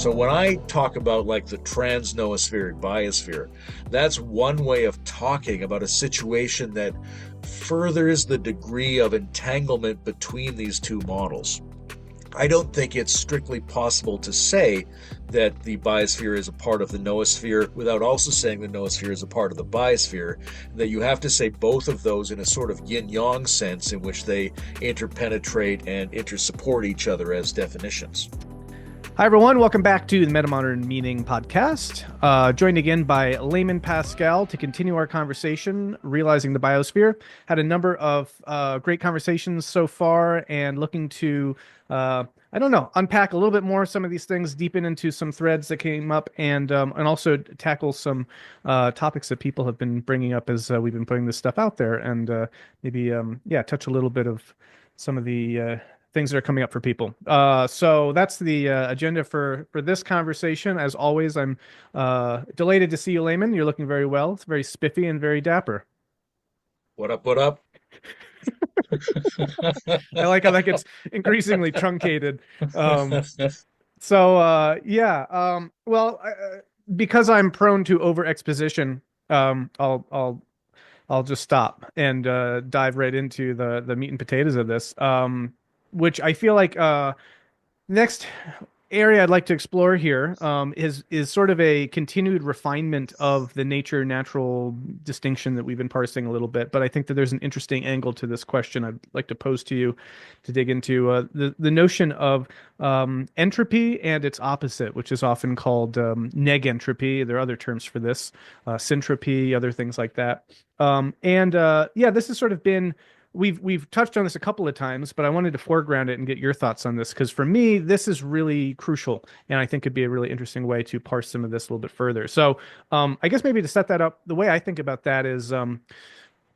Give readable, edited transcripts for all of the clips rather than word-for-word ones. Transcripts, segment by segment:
So when I talk about like the trans-noospheric biosphere, that's one way of talking about a situation that furthers the degree of entanglement between these two models. I don't think it's strictly possible to say that the biosphere is a part of the noosphere without also saying the noosphere is a part of the biosphere. That you have to say both of those in a sort of yin-yang sense in which they interpenetrate and intersupport each other as definitions. Hi, everyone. Welcome back to the Metamodern Meaning podcast. Joined again by Layman Pascal to continue our conversation, realizing the biosphere. Had a number of great conversations so far and looking to, unpack a little bit more some of these things, deepen into some threads that came up and also tackle some topics that people have been bringing up as we've been putting this stuff out there and maybe touch a little bit of some of the things that are coming up for people. So that's the agenda for this conversation. As always, I'm delighted to see you, Layman. You're looking very well. It's very spiffy and very dapper. What up, what up? I like how that gets increasingly truncated. Um, because I'm prone to over exposition, I'll just stop and dive right into the meat and potatoes of this. Which I feel like next area I'd like to explore here is sort of a continued refinement of the nature natural distinction that we've been parsing a little bit. But I think that there's an interesting angle to this question I'd like to pose to you to dig into the notion of entropy and its opposite, which is often called negentropy. There are other terms for this, syntropy, other things like that. This has sort of been. We've touched on this a couple of times, but I wanted to foreground it and get your thoughts on this because for me, this is really crucial, and I think could be a really interesting way to parse some of this a little bit further. So, I guess maybe to set that up, the way I think about that is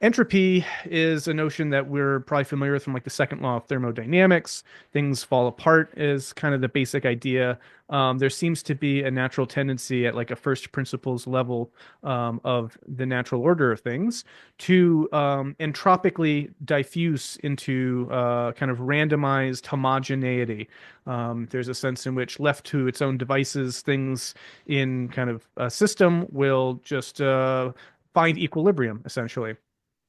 entropy is a notion that we're probably familiar with from like the second law of thermodynamics. Things fall apart is kind of the basic idea. There seems to be a natural tendency at like a first principles level of the natural order of things to entropically diffuse into kind of randomized homogeneity. There's a sense in which left to its own devices, things in kind of a system will just find equilibrium essentially.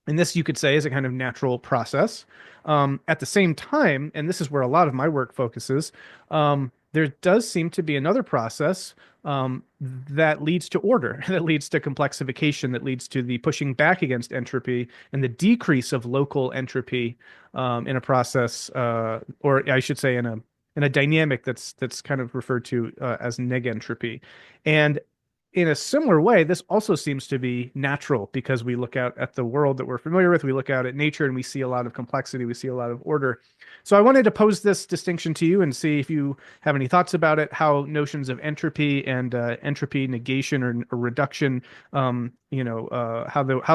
And this, you could say, is a kind of natural process. At the same time, and this is where a lot of my work focuses, there does seem to be another process that leads to order, that leads to complexification, that leads to the pushing back against entropy and the decrease of local entropy in a process, or I should say, in a dynamic that's kind of referred to as negentropy. And in a similar way, this also seems to be natural because we look out at the world that we're familiar with, we look out at nature and we see a lot of complexity, we see a lot of order. So I wanted to pose this distinction to you and see if you have any thoughts about it, how notions of entropy and entropy negation or reduction, how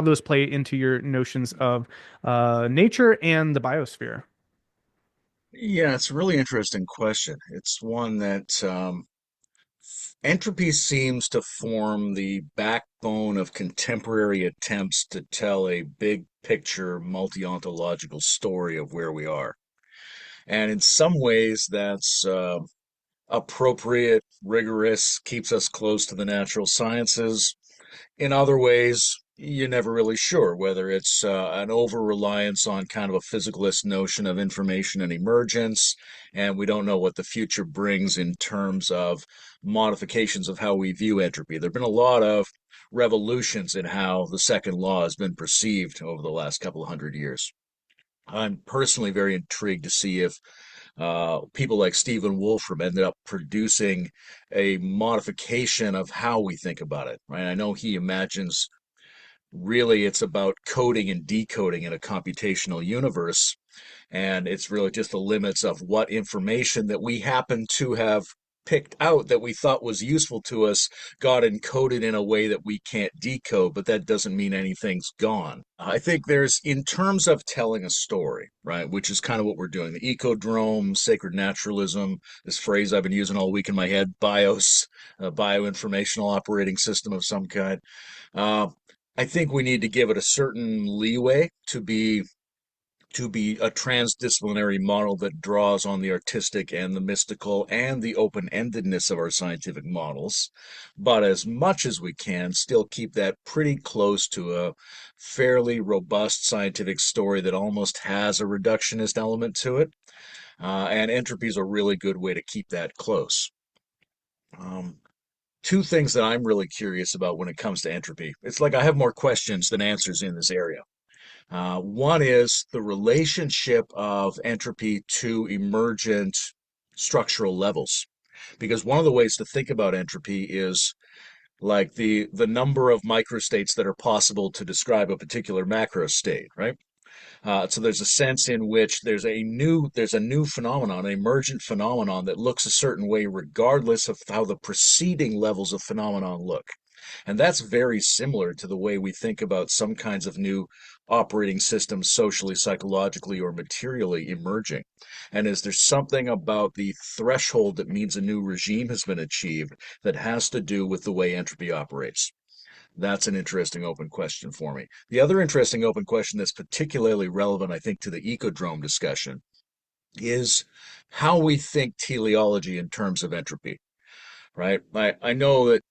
those play into your notions of nature and the biosphere. Yeah, it's a really interesting question. It's one that entropy seems to form the backbone of contemporary attempts to tell a big picture, multi-ontological story of where we are. And in some ways, that's appropriate, rigorous, keeps us close to the natural sciences. In other ways, you're never really sure whether it's an over reliance on kind of a physicalist notion of information and emergence, and we don't know what the future brings in terms of modifications of how we view entropy. There have been a lot of revolutions in how the second law has been perceived over the last couple of hundred years. I'm personally very intrigued to see if people like Stephen Wolfram ended up producing a modification of how we think about it, right? I know he imagines really it's about coding and decoding in a computational universe, and it's really just the limits of what information that we happen to have picked out that we thought was useful to us got encoded in a way that we can't decode, but that doesn't mean anything's gone. I think there's, in terms of telling a story, right, which is kind of what we're doing, the ecodrome, sacred naturalism, this phrase I've been using all week in my head, bios, a bioinformational operating system of some kind. Uh, I think we need to give it a certain leeway to be to be a transdisciplinary model that draws on the artistic and the mystical and the open-endedness of our scientific models, but as much as we can, still keep that pretty close to a fairly robust scientific story that almost has a reductionist element to it. And entropy is a really good way to keep that close. Um, Two things that I'm really curious about when it comes to entropy. It's like I have more questions than answers in this area. One is the relationship of entropy to emergent structural levels. Because one of the ways to think about entropy is like the number of microstates that are possible to describe a particular macro state, right? So there's a sense in which there's a new phenomenon, an emergent phenomenon that looks a certain way regardless of how the preceding levels of phenomenon look. And that's very similar to the way we think about some kinds of new operating systems socially, psychologically, or materially emerging. And is there something about the threshold that means a new regime has been achieved that has to do with the way entropy operates? That's an interesting open question for me. The other interesting open question that's particularly relevant, I think, to the ecodrome discussion is how we think teleology in terms of entropy, right? I know that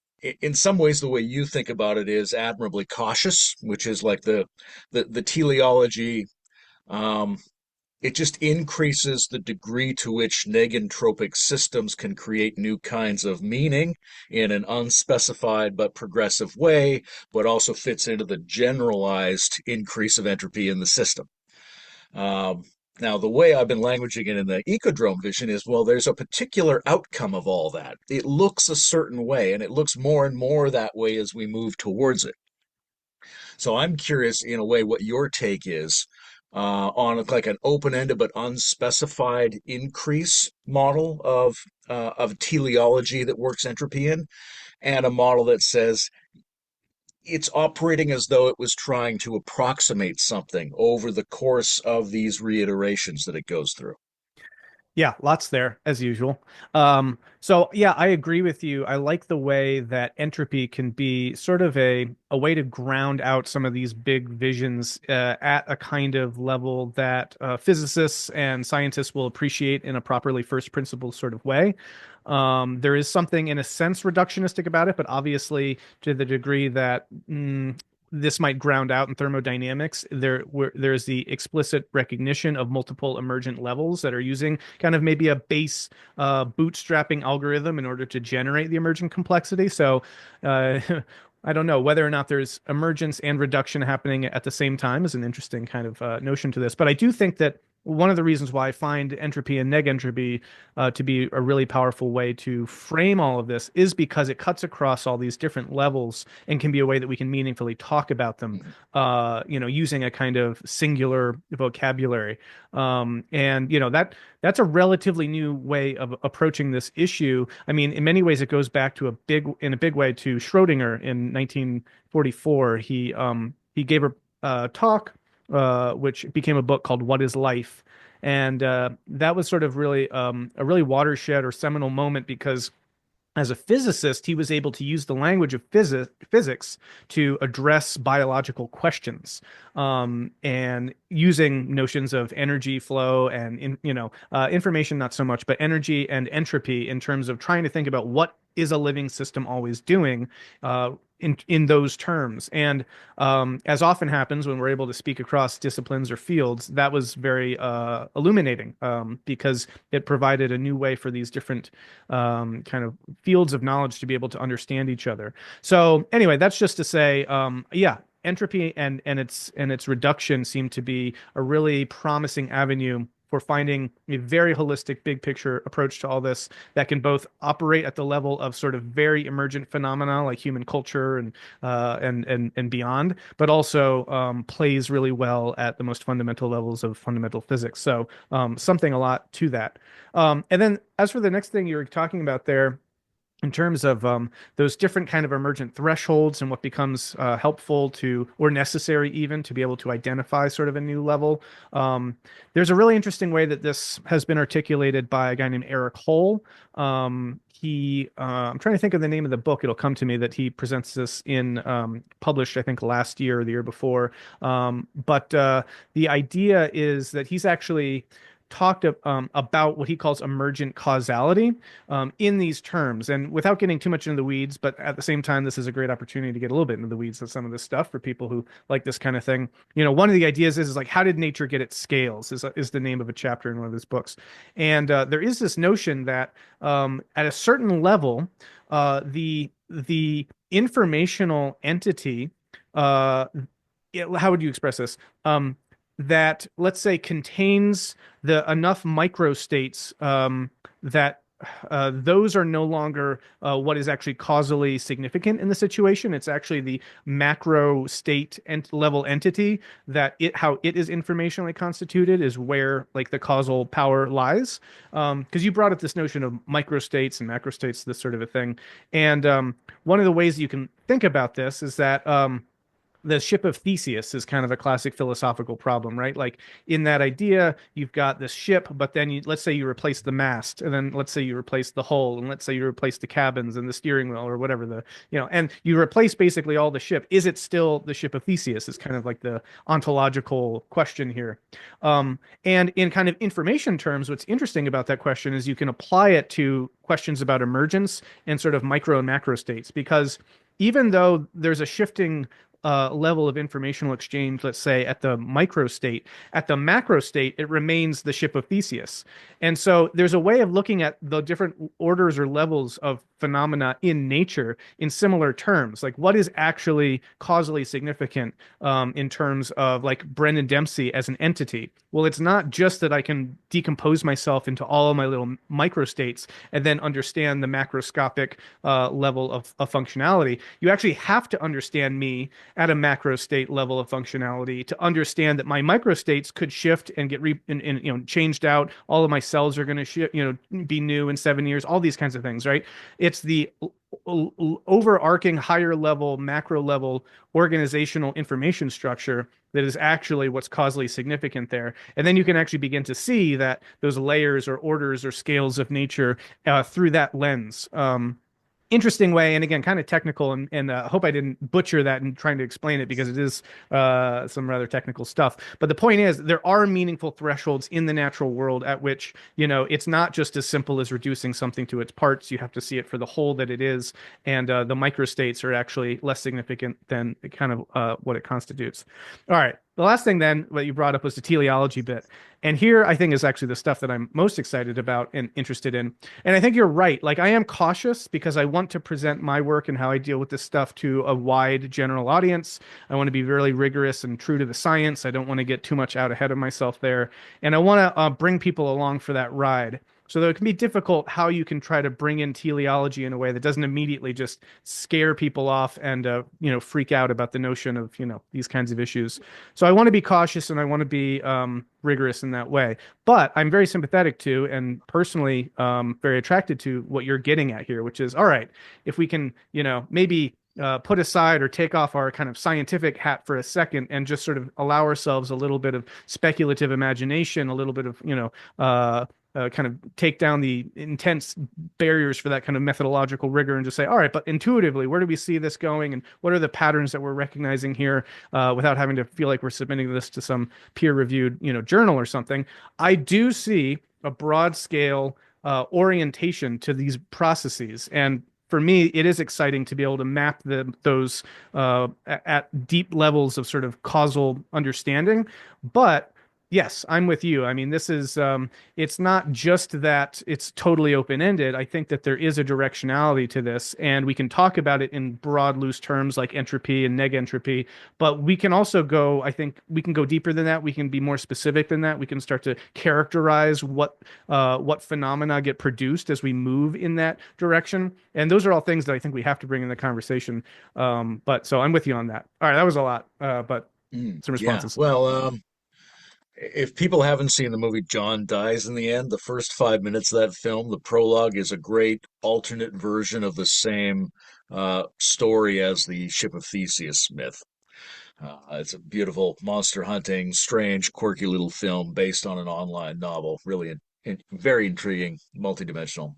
in some ways the way you think about it is admirably cautious, which is like the teleology um, it just increases the degree to which negentropic systems can create new kinds of meaning in an unspecified but progressive way, but also fits into the generalized increase of entropy in the system. Um, Now, the way I've been languaging it in the ecodrome vision is, well, there's a particular outcome of all that. It looks a certain way, and it looks more and more that way as we move towards it. So I'm curious, in a way, what your take is on like an open-ended but unspecified increase model of teleology that works entropy in, and a model that says it's operating as though it was trying to approximate something over the course of these reiterations that it goes through. Yeah, lots there as usual. So yeah, I agree with you. I like the way that entropy can be sort of a way to ground out some of these big visions at a kind of level that physicists and scientists will appreciate in a properly first principles sort of way. There is something in a sense reductionistic about it, but obviously to the degree that this might ground out in thermodynamics. There's the explicit recognition of multiple emergent levels that are using kind of maybe a base bootstrapping algorithm in order to generate the emergent complexity. So uh, I don't know whether or not there's emergence and reduction happening at the same time is an interesting kind of notion to this. But I do think that one of the reasons why I find entropy and negentropy to be a really powerful way to frame all of this is because it cuts across all these different levels and can be a way that we can meaningfully talk about them, using a kind of singular vocabulary. And that's a relatively new way of approaching this issue. I mean, in many ways, it goes back to in a big way to Schrodinger in 1944. He gave a talk which became a book called What is Life? And that was sort of really a really watershed or seminal moment because as a physicist, he was able to use the language of physics to address biological questions, and using notions of energy flow and information, not so much, but energy and entropy in terms of trying to think about what is a living system always doing in those terms. And as often happens when we're able to speak across disciplines or fields, that was very illuminating because it provided a new way for these different kind of fields of knowledge to be able to understand each other. So anyway, that's just to say, yeah, entropy and its reduction seem to be a really promising avenue for finding a very holistic, big picture approach to all this that can both operate at the level of sort of very emergent phenomena like human culture and beyond, but also plays really well at the most fundamental levels of fundamental physics. So something a lot to that. And then as for the next thing you were talking about there, in terms of those different kind of emergent thresholds and what becomes helpful to or necessary even to be able to identify sort of a new level. Um, there's a really interesting way that this has been articulated by a guy named Eric Hole. I'm trying to think of the name of the book. It'll come to me that he presents this in, published, I think, last year or the year before. But the idea is that he's actually talked about what he calls emergent causality in these terms. And without getting too much into the weeds, but at the same time, this is a great opportunity to get a little bit into the weeds of some of this stuff for people who like this kind of thing. You know, one of the ideas is like, how did nature get its scales? Is the name of a chapter in one of his books. And there is this notion that at a certain level, the informational entity, how would you express this? That let's say contains the enough microstates that those are no longer what is actually causally significant in the situation. It's actually the macro state level entity that how it is informationally constituted is where like the causal power lies. Because you brought up this notion of microstates and macrostates, this sort of a thing. And one of the ways you can think about this is that the ship of Theseus is kind of a classic philosophical problem, right? Like in that idea, you've got this ship, but then let's say you replace the mast, and then let's say you replace the hull, and let's say you replace the cabins and the steering wheel or whatever and you replace basically all the ship. Is it still the ship of Theseus? Is kind of like the ontological question here. And in kind of information terms, what's interesting about that question is you can apply it to questions about emergence and sort of micro and macro states, because even though there's a shifting level of informational exchange, let's say at the micro state, at the macro state, it remains the ship of Theseus. And so there's a way of looking at the different orders or levels of phenomena in nature in similar terms. Like what is actually causally significant in terms of like Brendan Dempsey as an entity? Well, it's not just that I can decompose myself into all of my little microstates and then understand the macroscopic level of functionality. You actually have to understand me at a macro state level of functionality to understand that my microstates could shift and get changed out. All of my cells are going to be new in 7 years. All these kinds of things, right? It's the overarching higher level, macro level organizational information structure that is actually what's causally significant there. And then you can actually begin to see that those layers or orders or scales of nature through that lens. Interesting way, and again, kind of technical, and hope I didn't butcher that in trying to explain it because it is some rather technical stuff. But the point is, there are meaningful thresholds in the natural world at which, it's not just as simple as reducing something to its parts. You have to see it for the whole that it is, and the microstates are actually less significant than kind of what it constitutes. All right. The last thing then that you brought up was the teleology bit. And here I think is actually the stuff that I'm most excited about and interested in. And I think you're right. Like I am cautious because I want to present my work and how I deal with this stuff to a wide general audience. I want to be really rigorous and true to the science. I don't want to get too much out ahead of myself there. And I want to bring people along for that ride. So though it can be difficult how you can try to bring in teleology in a way that doesn't immediately just scare people off and freak out about the notion of these kinds of issues. So I want to be cautious and I want to be rigorous in that way. But I'm very sympathetic to and personally very attracted to what you're getting at here, which is all right, if we can maybe put aside or take off our kind of scientific hat for a second and just sort of allow ourselves a little bit of speculative imagination, a little bit of kind of take down the intense barriers for that kind of methodological rigor and just say, all right, but intuitively, where do we see this going? And what are the patterns that we're recognizing here without having to feel like we're submitting this to some peer-reviewed, journal or something? I do see a broad scale orientation to these processes. And for me, it is exciting to be able to map those at deep levels of sort of causal understanding. But yes, I'm with you. I mean, this is it's not just that it's totally open-ended. I think that there is a directionality to this, and we can talk about it in broad, loose terms like entropy and negentropy, but we can also go, I think we can go deeper than that. We can be more specific than that. We can start to characterize what phenomena get produced as we move in that direction. And those are all things that I think we have to bring in the conversation. But so I'm with you on that. All right, that was a lot, but some Yeah. responses. Well, If people haven't seen the movie John Dies in the End, the first 5 minutes of that film, the prologue is a great alternate version of the same story as the Ship of Theseus myth. It's a beautiful monster hunting, strange, quirky little film based on an online novel. Really very intriguing, multidimensional.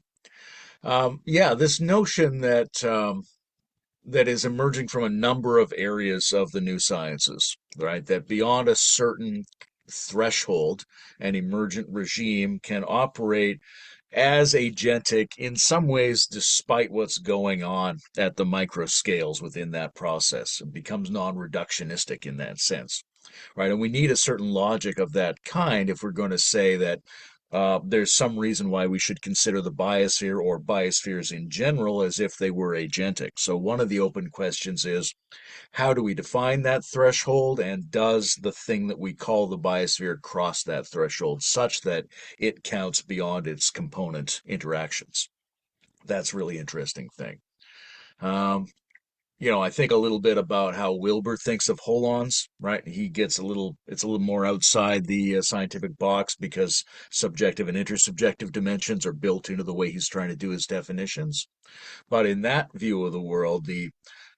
Yeah, this notion that is emerging from a number of areas of the new sciences, right? That beyond a certain threshold, an emergent regime can operate as agentic in some ways, despite what's going on at the micro scales within that process. It becomes non reductionistic in that sense, right? And we need a certain logic of that kind if we're going to say that there's some reason why we should consider the biosphere or biospheres in general as if they were agentic. So, one of the open questions is how do we define that threshold, and does the thing that we call the biosphere cross that threshold such that it counts beyond its component interactions? That's a really interesting thing. Um, I think a little bit about how Wilbur thinks of holons, right? He gets it's a little more outside the scientific box because subjective and intersubjective dimensions are built into the way he's trying to do his definitions. But in that view of the world, the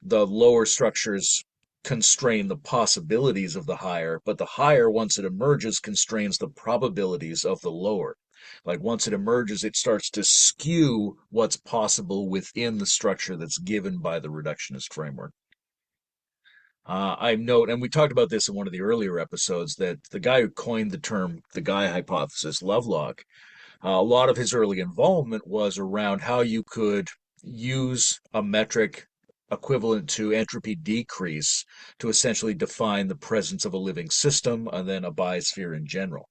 lower structures constrain the possibilities of the higher, but the higher, once it emerges, constrains the probabilities of the lower. Like once it emerges, it starts to skew what's possible within the structure that's given by the reductionist framework. I note, and we talked about this in one of the earlier episodes, that the guy who coined the term the Gaia hypothesis, Lovelock, a lot of his early involvement was around how you could use a metric equivalent to entropy decrease to essentially define the presence of a living system and then a biosphere in general.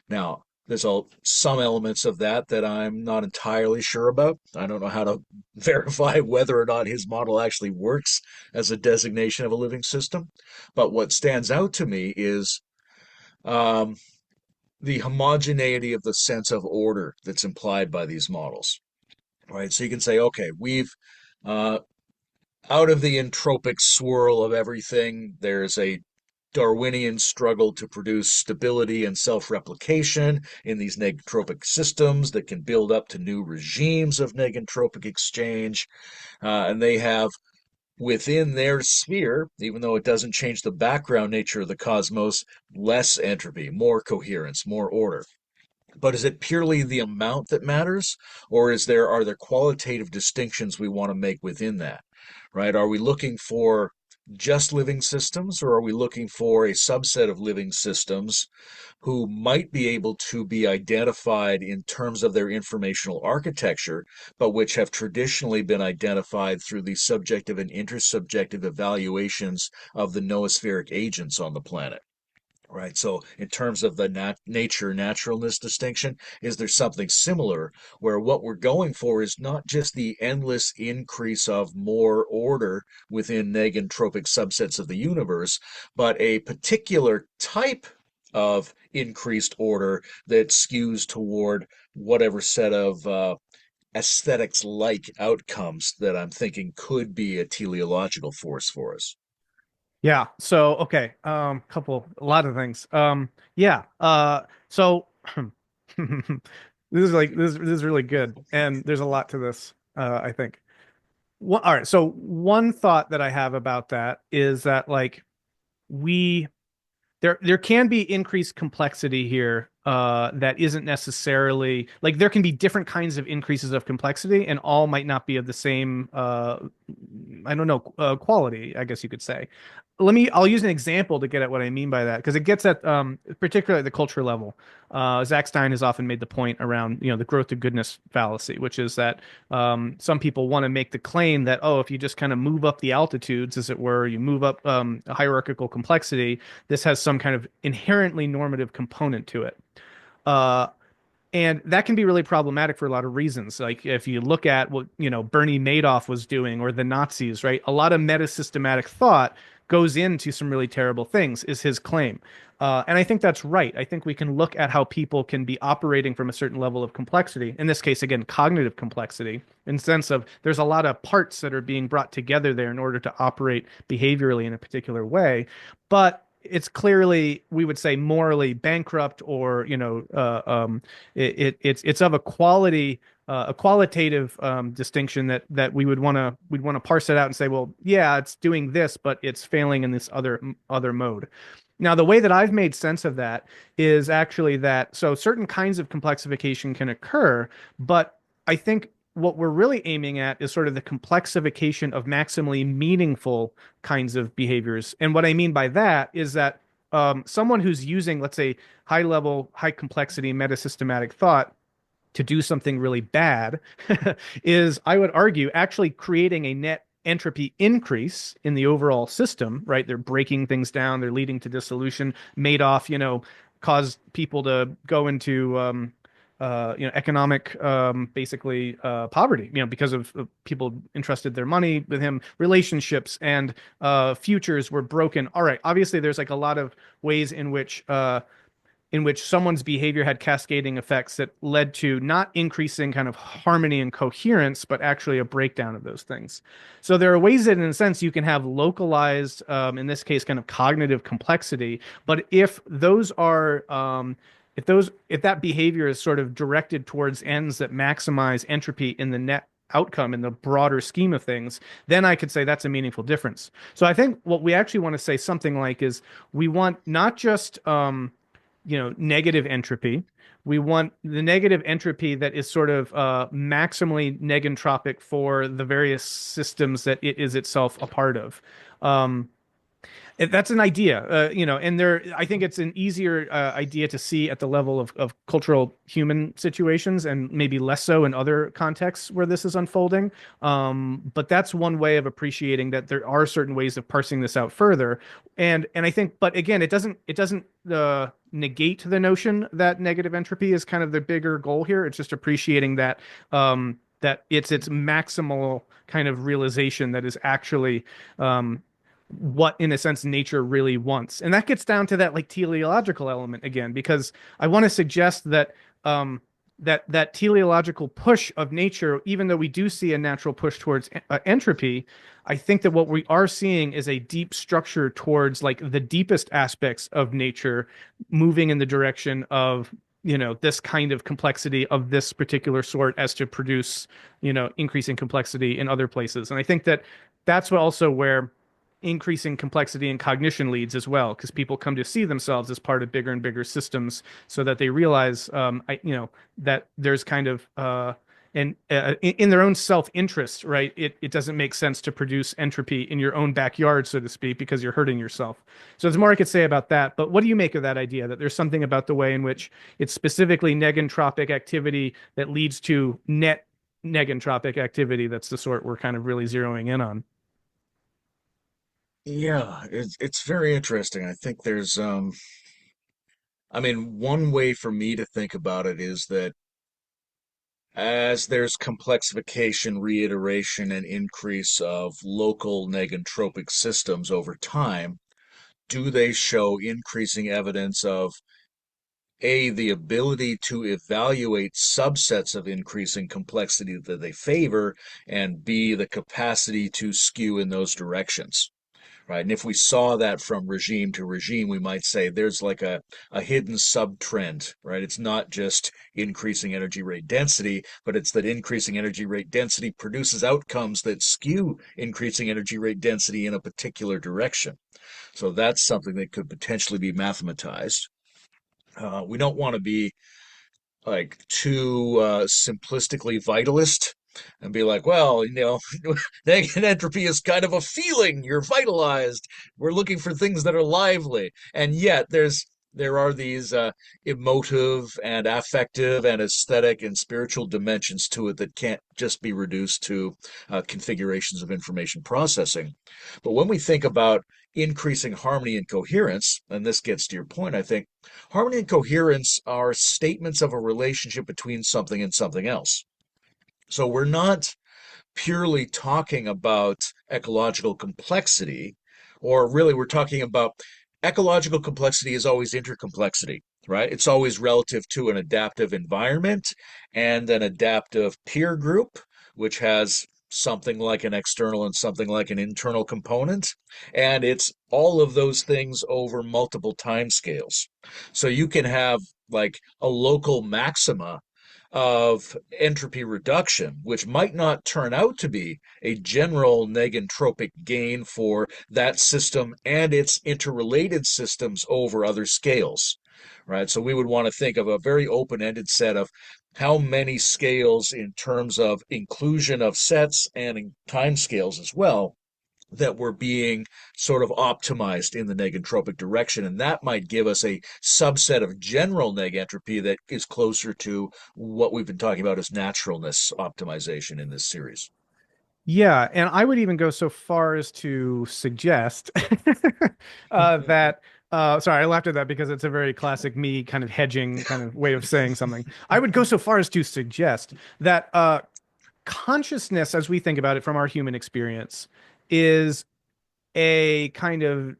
Now, there's some elements of that I'm not entirely sure about. I don't know how to verify whether or not his model actually works as a designation of a living system. But what stands out to me is um, the homogeneity of the sense of order that's implied by these models, right? So you can say, okay, we've uh, out of the entropic swirl of everything, there's a Darwinian struggle to produce stability and self replication in these negentropic systems that can build up to new regimes of negentropic exchange. And they have within their sphere, even though it doesn't change the background nature of the cosmos, less entropy, more coherence, more order. But is it purely the amount that matters, or are there qualitative distinctions we want to make within that? Right? Are we looking for just living systems, or are we looking for a subset of living systems who might be able to be identified in terms of their informational architecture, but which have traditionally been identified through the subjective and intersubjective evaluations of the noospheric agents on the planet? Right. So, in terms of the nature naturalness distinction, is there something similar where what we're going for is not just the endless increase of more order within negentropic subsets of the universe, but a particular type of increased order that skews toward whatever set of aesthetics like outcomes that I'm thinking could be a teleological force for us? Yeah. So, okay. A lot of things. Yeah. So this is really good, and there's a lot to this. I think. All right. So one thought that I have about that is that like we there can be increased complexity here that isn't necessarily like there can be different kinds of increases of complexity and all might not be of the same I don't know quality, I guess you could say. I'll use an example to get at what I mean by that because it gets at particularly at the culture level. Zach Stein has often made the point around the growth to goodness fallacy, which is that some people want to make the claim that if you just kind of move up the altitudes, as it were, you move up a hierarchical complexity, this has some kind of inherently normative component to it. Uh, and that can be really problematic for a lot of reasons. Like if you look at what, Bernie Madoff was doing or the Nazis, right? A lot of meta-systematic thought goes into some really terrible things, is his claim. And I think that's right. I think we can look at how people can be operating from a certain level of complexity. In this case, again, cognitive complexity, in the sense of there's a lot of parts that are being brought together there in order to operate behaviorally in a particular way. But it's clearly, we would say, morally bankrupt, or it's of a quality, a qualitative distinction that we'd want to parse it out and say, well, yeah, it's doing this, but it's failing in this other mode. Now, the way that I've made sense of that is actually that, so certain kinds of complexification can occur, but I think what we're really aiming at is sort of the complexification of maximally meaningful kinds of behaviors. And what I mean by that is that someone who's using, let's say, high level, high complexity metasystematic thought to do something really bad is, I would argue, actually creating a net entropy increase in the overall system, right? They're breaking things down, they're leading to dissolution. Madoff, caused people to go into economic, basically poverty, because of people entrusted their money with him. Relationships and futures were broken. All right, obviously, there's like a lot of ways in which someone's behavior had cascading effects that led to not increasing kind of harmony and coherence, but actually a breakdown of those things. So there are ways that, in a sense, you can have localized, in this case, kind of cognitive complexity. But if that behavior is sort of directed towards ends that maximize entropy in the net outcome in the broader scheme of things, then I could say that's a meaningful difference. So I think what we actually want to say something like is, we want not just negative entropy. We want the negative entropy that is sort of maximally negentropic for the various systems that it is itself a part of. Um, that's an idea, and I think it's an easier idea to see at the level of cultural human situations, and maybe less so in other contexts where this is unfolding. But that's one way of appreciating that there are certain ways of parsing this out further. And I think, but again, it doesn't negate the notion that negative entropy is kind of the bigger goal here. It's just appreciating that it's maximal kind of realization that is actually what, in a sense, nature really wants. And that gets down to that like teleological element again, because I want to suggest that that teleological push of nature, even though we do see a natural push towards entropy, I think that what we are seeing is a deep structure towards like the deepest aspects of nature moving in the direction of this kind of complexity of this particular sort, as to produce increasing complexity in other places. And I think that that's what also where increasing complexity and cognition leads as well, because people come to see themselves as part of bigger and bigger systems, so that they realize, that there's kind of in their own self-interest, right? It doesn't make sense to produce entropy in your own backyard, so to speak, because you're hurting yourself. So there's more I could say about that. But what do you make of that idea that there's something about the way in which it's specifically negentropic activity that leads to net negentropic activity that's the sort we're kind of really zeroing in on? Yeah, it's very interesting. I think I mean, one way for me to think about it is that as there's complexification, reiteration, and increase of local negentropic systems over time, do they show increasing evidence of A, the ability to evaluate subsets of increasing complexity that they favor, and B, the capacity to skew in those directions? Right. And if we saw that from regime to regime, we might say there's like a hidden subtrend, right? It's not just increasing energy rate density, but it's that increasing energy rate density produces outcomes that skew increasing energy rate density in a particular direction. So that's something that could potentially be mathematized. We don't want to be like too simplistically vitalist and be like, well, negative entropy is kind of a feeling. You're vitalized. We're looking for things that are lively, and yet there are these emotive and affective and aesthetic and spiritual dimensions to it that can't just be reduced to configurations of information processing. But when we think about increasing harmony and coherence, and this gets to your point, I think harmony and coherence are statements of a relationship between something and something else. So we're not purely talking about ecological complexity, or really we're talking about ecological complexity is always intercomplexity, right? It's always relative to an adaptive environment and an adaptive peer group, which has something like an external and something like an internal component. And it's all of those things over multiple time scales. So you can have like a local maxima of entropy reduction, which might not turn out to be a general negentropic gain for that system and its interrelated systems over other scales, right? So we would want to think of a very open-ended set of how many scales in terms of inclusion of sets and in time scales as well that were being sort of optimized in the negentropic direction. And that might give us a subset of general negentropy that is closer to what we've been talking about as naturalness optimization in this series. Yeah, and I would even go so far as to suggest that sorry, I laughed at that because it's a very classic me kind of hedging kind of way of saying something. I would go so far as to suggest that consciousness, as we think about it from our human experience, is a kind of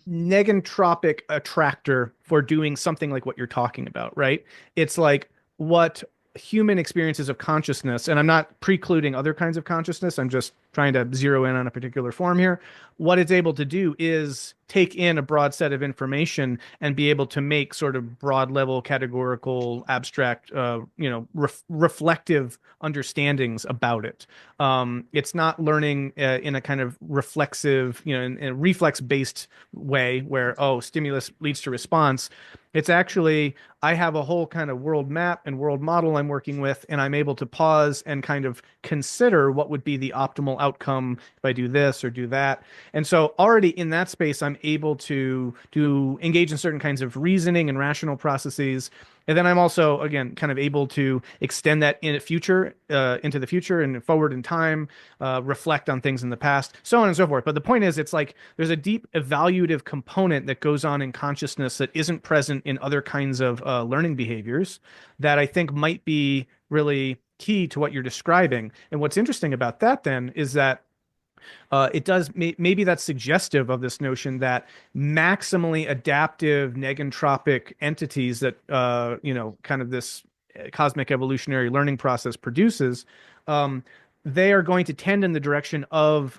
negentropic attractor for doing something like what you're talking about, right? It's like what human experiences of consciousness, and I'm not precluding other kinds of consciousness, I'm just trying to zero in on a particular form here. What it's able to do is take in a broad set of information and be able to make sort of broad level, categorical, abstract, reflective understandings about it. It's not learning in a kind of reflexive, in a reflex based way where, oh, stimulus leads to response. It's actually, I have a whole kind of world map and world model I'm working with, and I'm able to pause and kind of consider what would be the optimal outcome if I do this or do that. And so already in that space, I'm able to engage in certain kinds of reasoning and rational processes. And then I'm also, again, kind of able to extend that in the future, into the future and forward in time, reflect on things in the past, so on and so forth. But the point is, it's like there's a deep evaluative component that goes on in consciousness that isn't present in other kinds of learning behaviors that I think might be really key to what you're describing. And what's interesting about that then is that it does maybe that's suggestive of this notion that maximally adaptive negentropic entities that kind of this cosmic evolutionary learning process produces, um, they are going to tend in the direction of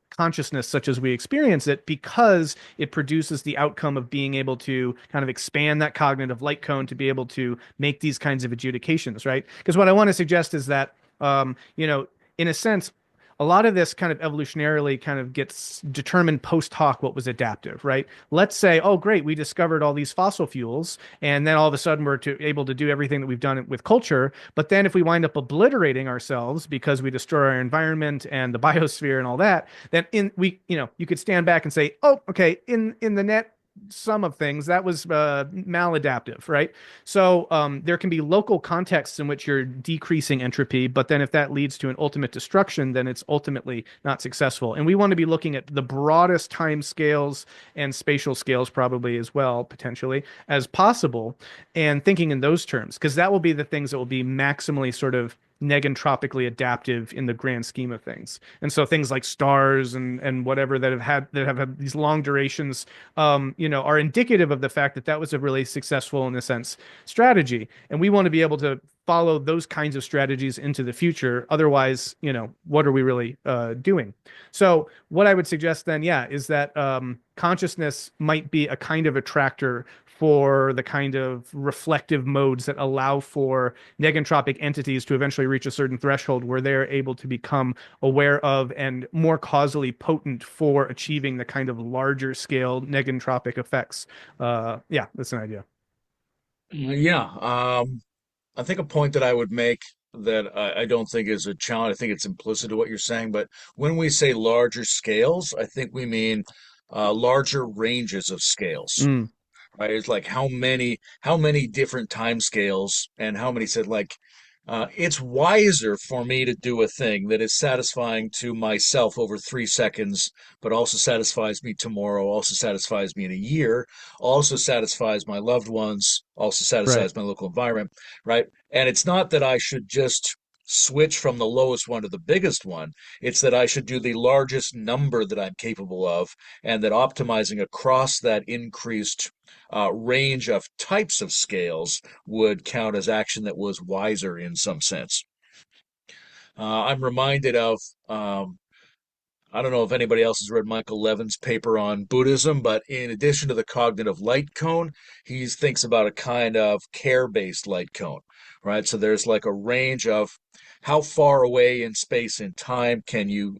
consciousness such as we experience it because it produces the outcome of being able to kind of expand that cognitive light cone to be able to make these kinds of adjudications, right? Because what I want to suggest is that in a sense, a lot of this kind of evolutionarily kind of gets determined post hoc what was adaptive, right? Let's say, oh, great, we discovered all these fossil fuels, and then all of a sudden we're able to do everything that we've done with culture. But then if we wind up obliterating ourselves because we destroy our environment and the biosphere and all that, then you could stand back and say, oh, okay, in the net sum of things that was maladaptive, right? So there can be local contexts in which you're decreasing entropy, but then if that leads to an ultimate destruction, then it's ultimately not successful. And we want to be looking at the broadest time scales and spatial scales, probably as well, potentially, as possible, and thinking in those terms, because that will be the things that will be maximally sort of negentropically adaptive in the grand scheme of things. And so things like stars and whatever that have had these long durations, are indicative of the fact that that was a really successful, in a sense, strategy. And we want to be able to follow those kinds of strategies into the future. Otherwise, what are we really doing? So what I would suggest then, yeah, is that consciousness might be a kind of attractor for the kind of reflective modes that allow for negentropic entities to eventually reach a certain threshold where they're able to become aware of and more causally potent for achieving the kind of larger scale negentropic effects. Yeah, that's an idea. Yeah, I think a point that I would make that I don't think is a challenge, I think it's implicit to what you're saying, but when we say larger scales, I think we mean larger ranges of scales, Mm, right? It's like how many different time scales and how many said like it's wiser for me to do a thing that is satisfying to myself over 3 seconds, but also satisfies me tomorrow, also satisfies me in a year, also satisfies my loved ones, also right. satisfies my local environment, right? And it's not that I should just switch from the lowest one to the biggest one. It's that I should do the largest number that I'm capable of, and that optimizing across that increased range of types of scales would count as action that was wiser in some sense. I'm reminded of I don't know if anybody else has read Michael Levin's paper on Buddhism, but in addition to the cognitive light cone, he thinks about a kind of care-based light cone, right? So there's like a range of how far away in space and time can you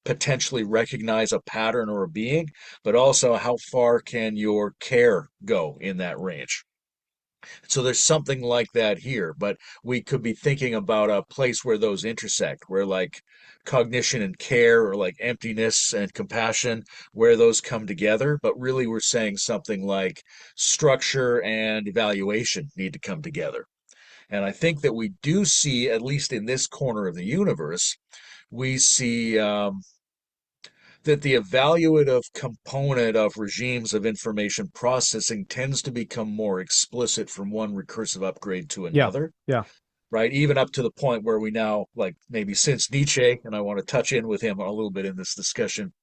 potentially recognize a pattern or a being, but also how far can your care go in that range? So there's something like that here, but we could be thinking about a place where those intersect, where like cognition and care, or like emptiness and compassion, where those come together. But really, we're saying something like structure and evaluation need to come together. And I think that we do see, at least in this corner of the universe, we see that the evaluative component of regimes of information processing tends to become more explicit from one recursive upgrade to Yeah. another, Yeah. right? Even up to the point where we now, like maybe since Nietzsche, and I want to touch in with him a little bit in this discussion,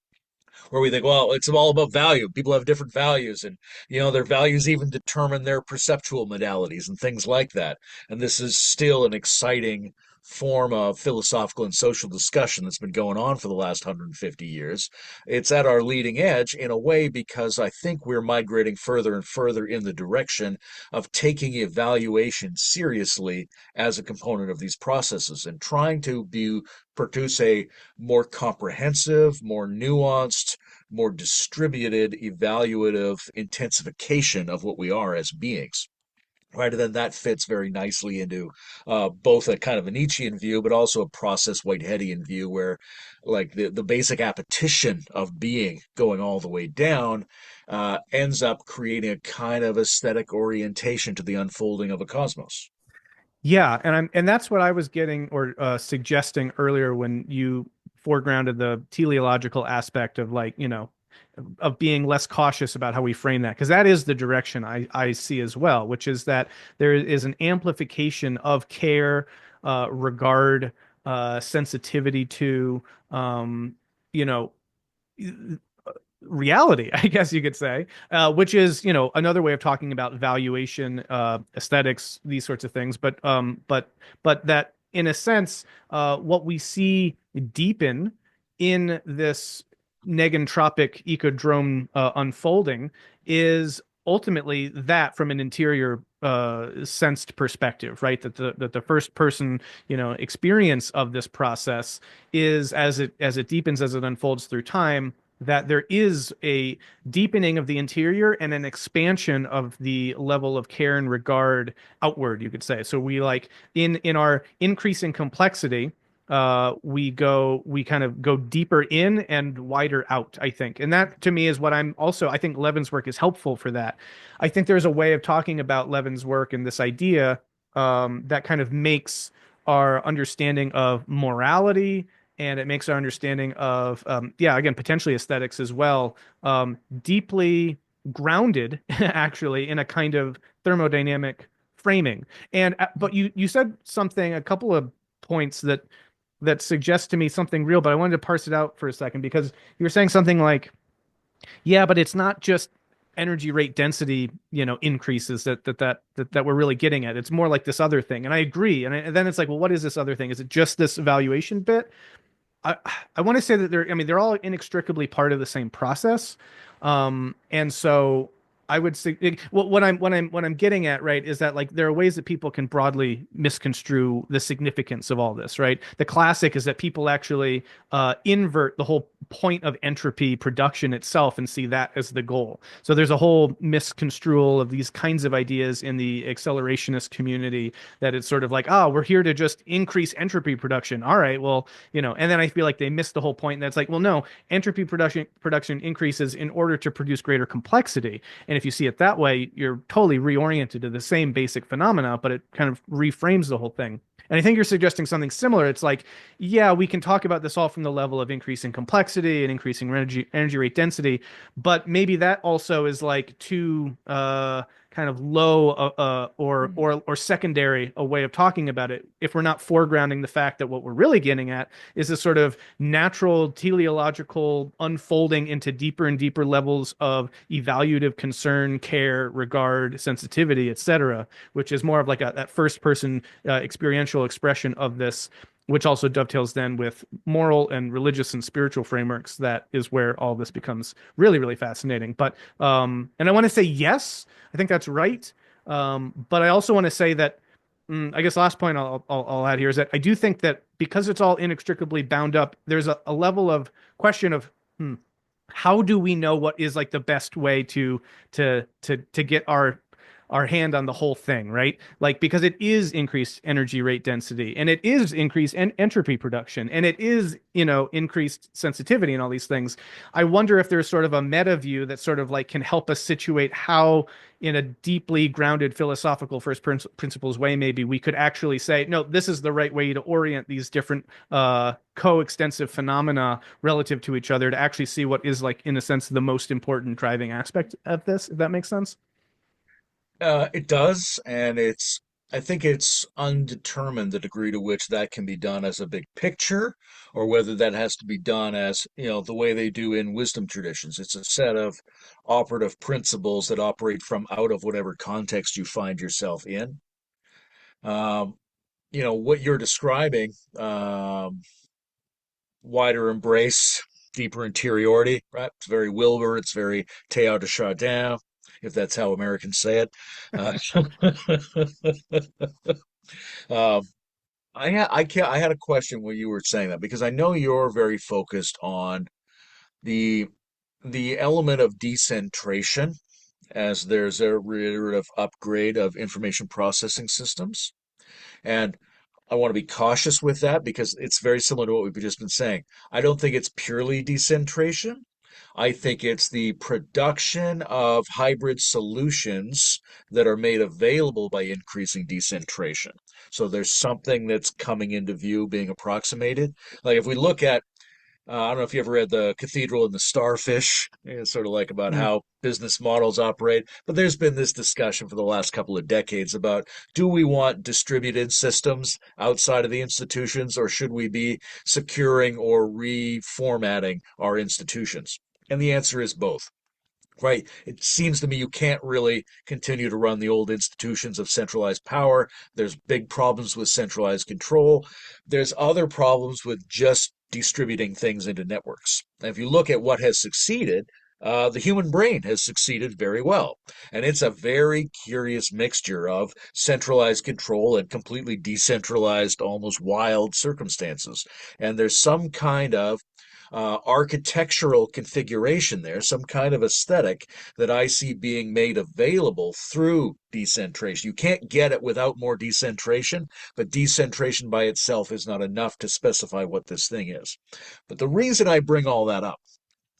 where we think, well, it's all about value. People have different values, and their values even determine their perceptual modalities and things like that. And this is still an exciting form of philosophical and social discussion that's been going on for the last 150 years. It's at our leading edge in a way because I think we're migrating further and further in the direction of taking evaluation seriously as a component of these processes and trying to produce a more comprehensive, more nuanced, more distributed, evaluative intensification of what we are as beings. Right, and then that fits very nicely into both a kind of a Nietzschean view, but also a process Whiteheadian view, where like the basic appetition of being going all the way down ends up creating a kind of aesthetic orientation to the unfolding of a cosmos. Yeah, and that's what I was getting or suggesting earlier when you foregrounded the teleological aspect of like, of being less cautious about how we frame that, because that is the direction I see as well, which is that there is an amplification of care, regard, sensitivity to, you know, reality, I guess you could say, which is, another way of talking about valuation, aesthetics, these sorts of things. But that in a sense, what we see deepen in this negentropic ecodrome unfolding is ultimately that from an interior sensed perspective, right? That the first person, experience of this process is as it deepens, as it unfolds through time, that there is a deepening of the interior and an expansion of the level of care and regard outward, you could say. So we like in our increasing complexity, we kind of go deeper in and wider out, I think. And that to me is what I think Levin's work is helpful for that. I think there's a way of talking about Levin's work and this idea, that kind of makes our understanding of morality, and it makes our understanding of, yeah, again, potentially aesthetics as well, deeply grounded actually in a kind of thermodynamic framing. And but you said something, a couple of points that suggests to me something real, but I wanted to parse it out for a second, because you were saying something like, yeah, but it's not just energy rate density, increases that we're really getting at. It's more like this other thing. And I agree. And then it's like, well, what is this other thing? Is it just this evaluation bit? I I want to say that they're all inextricably part of the same process. And so I would say, what I'm getting at, right, is that like there are ways that people can broadly misconstrue the significance of all this, right? The classic is that people actually invert the whole point of entropy production itself and see that as the goal. So there's a whole misconstrual of these kinds of ideas in the accelerationist community, that it's sort of like, oh, we're here to just increase entropy production. All right, well, and then I feel like they missed the whole point. And that's like, well, no, entropy production increases in order to produce greater complexity. And if you see it that way, you're totally reoriented to the same basic phenomena, but it kind of reframes the whole thing. And I think you're suggesting something similar. It's like, yeah, we can talk about this all from the level of increasing complexity and increasing energy rate density, but maybe that also is like too kind of low, or secondary a way of talking about it, if we're not foregrounding the fact that what we're really getting at is this sort of natural teleological unfolding into deeper and deeper levels of evaluative concern, care, regard, sensitivity, etc., which is more of like that first person experiential expression of this which also dovetails then with moral and religious and spiritual frameworks. That is where all this becomes really, really fascinating. But and I want to say yes, I think that's right. But I also want to say that I guess the last point I'll add here is that I do think that because it's all inextricably bound up, there's a level of question of hmm, how do we know what is like the best way to get our hand on the whole thing, right? Like because it is increased energy rate density and it is increased entropy production and it is, increased sensitivity and all these things. I wonder if there's sort of a meta view that sort of like can help us situate how in a deeply grounded philosophical first principles way maybe we could actually say no, this is the right way to orient these different coextensive phenomena relative to each other to actually see what is like in a sense the most important driving aspect of this, if that makes sense. It does, and I think it's undetermined the degree to which that can be done as a big picture, or whether that has to be done as, the way they do in wisdom traditions. It's a set of operative principles that operate from out of whatever context you find yourself in. Um, what you're describing, wider embrace, deeper interiority, right? It's very Wilbur, it's very Teilhard de Chardin, if that's how Americans say it. Uh, um, I had a question when you were saying that because I know you're very focused on the the element of decentration as there's a iterative upgrade of information processing systems. And I want to be cautious with that because it's very similar to what we've just been saying. I don't think it's purely decentration. I think it's the production of hybrid solutions that are made available by increasing decentration. So there's something that's coming into view being approximated. Like if we look at I don't know if you ever read The Cathedral and the Starfish. It's sort of like about Mm. how business models operate. But there's been this discussion for the last couple of decades about do we want distributed systems outside of the institutions, or should we be securing or reformatting our institutions? And the answer is both. Right. It seems to me you can't really continue to run the old institutions of centralized power. There's big problems with centralized control. There's other problems with just distributing things into networks. And if you look at what has succeeded, the human brain has succeeded very well. And it's a very curious mixture of centralized control and completely decentralized, almost wild circumstances. And there's some kind of architectural configuration there, some kind of aesthetic that I see being made available through decentration. You can't get it without more decentration, but decentration by itself is not enough to specify what this thing is. But the reason I bring all that up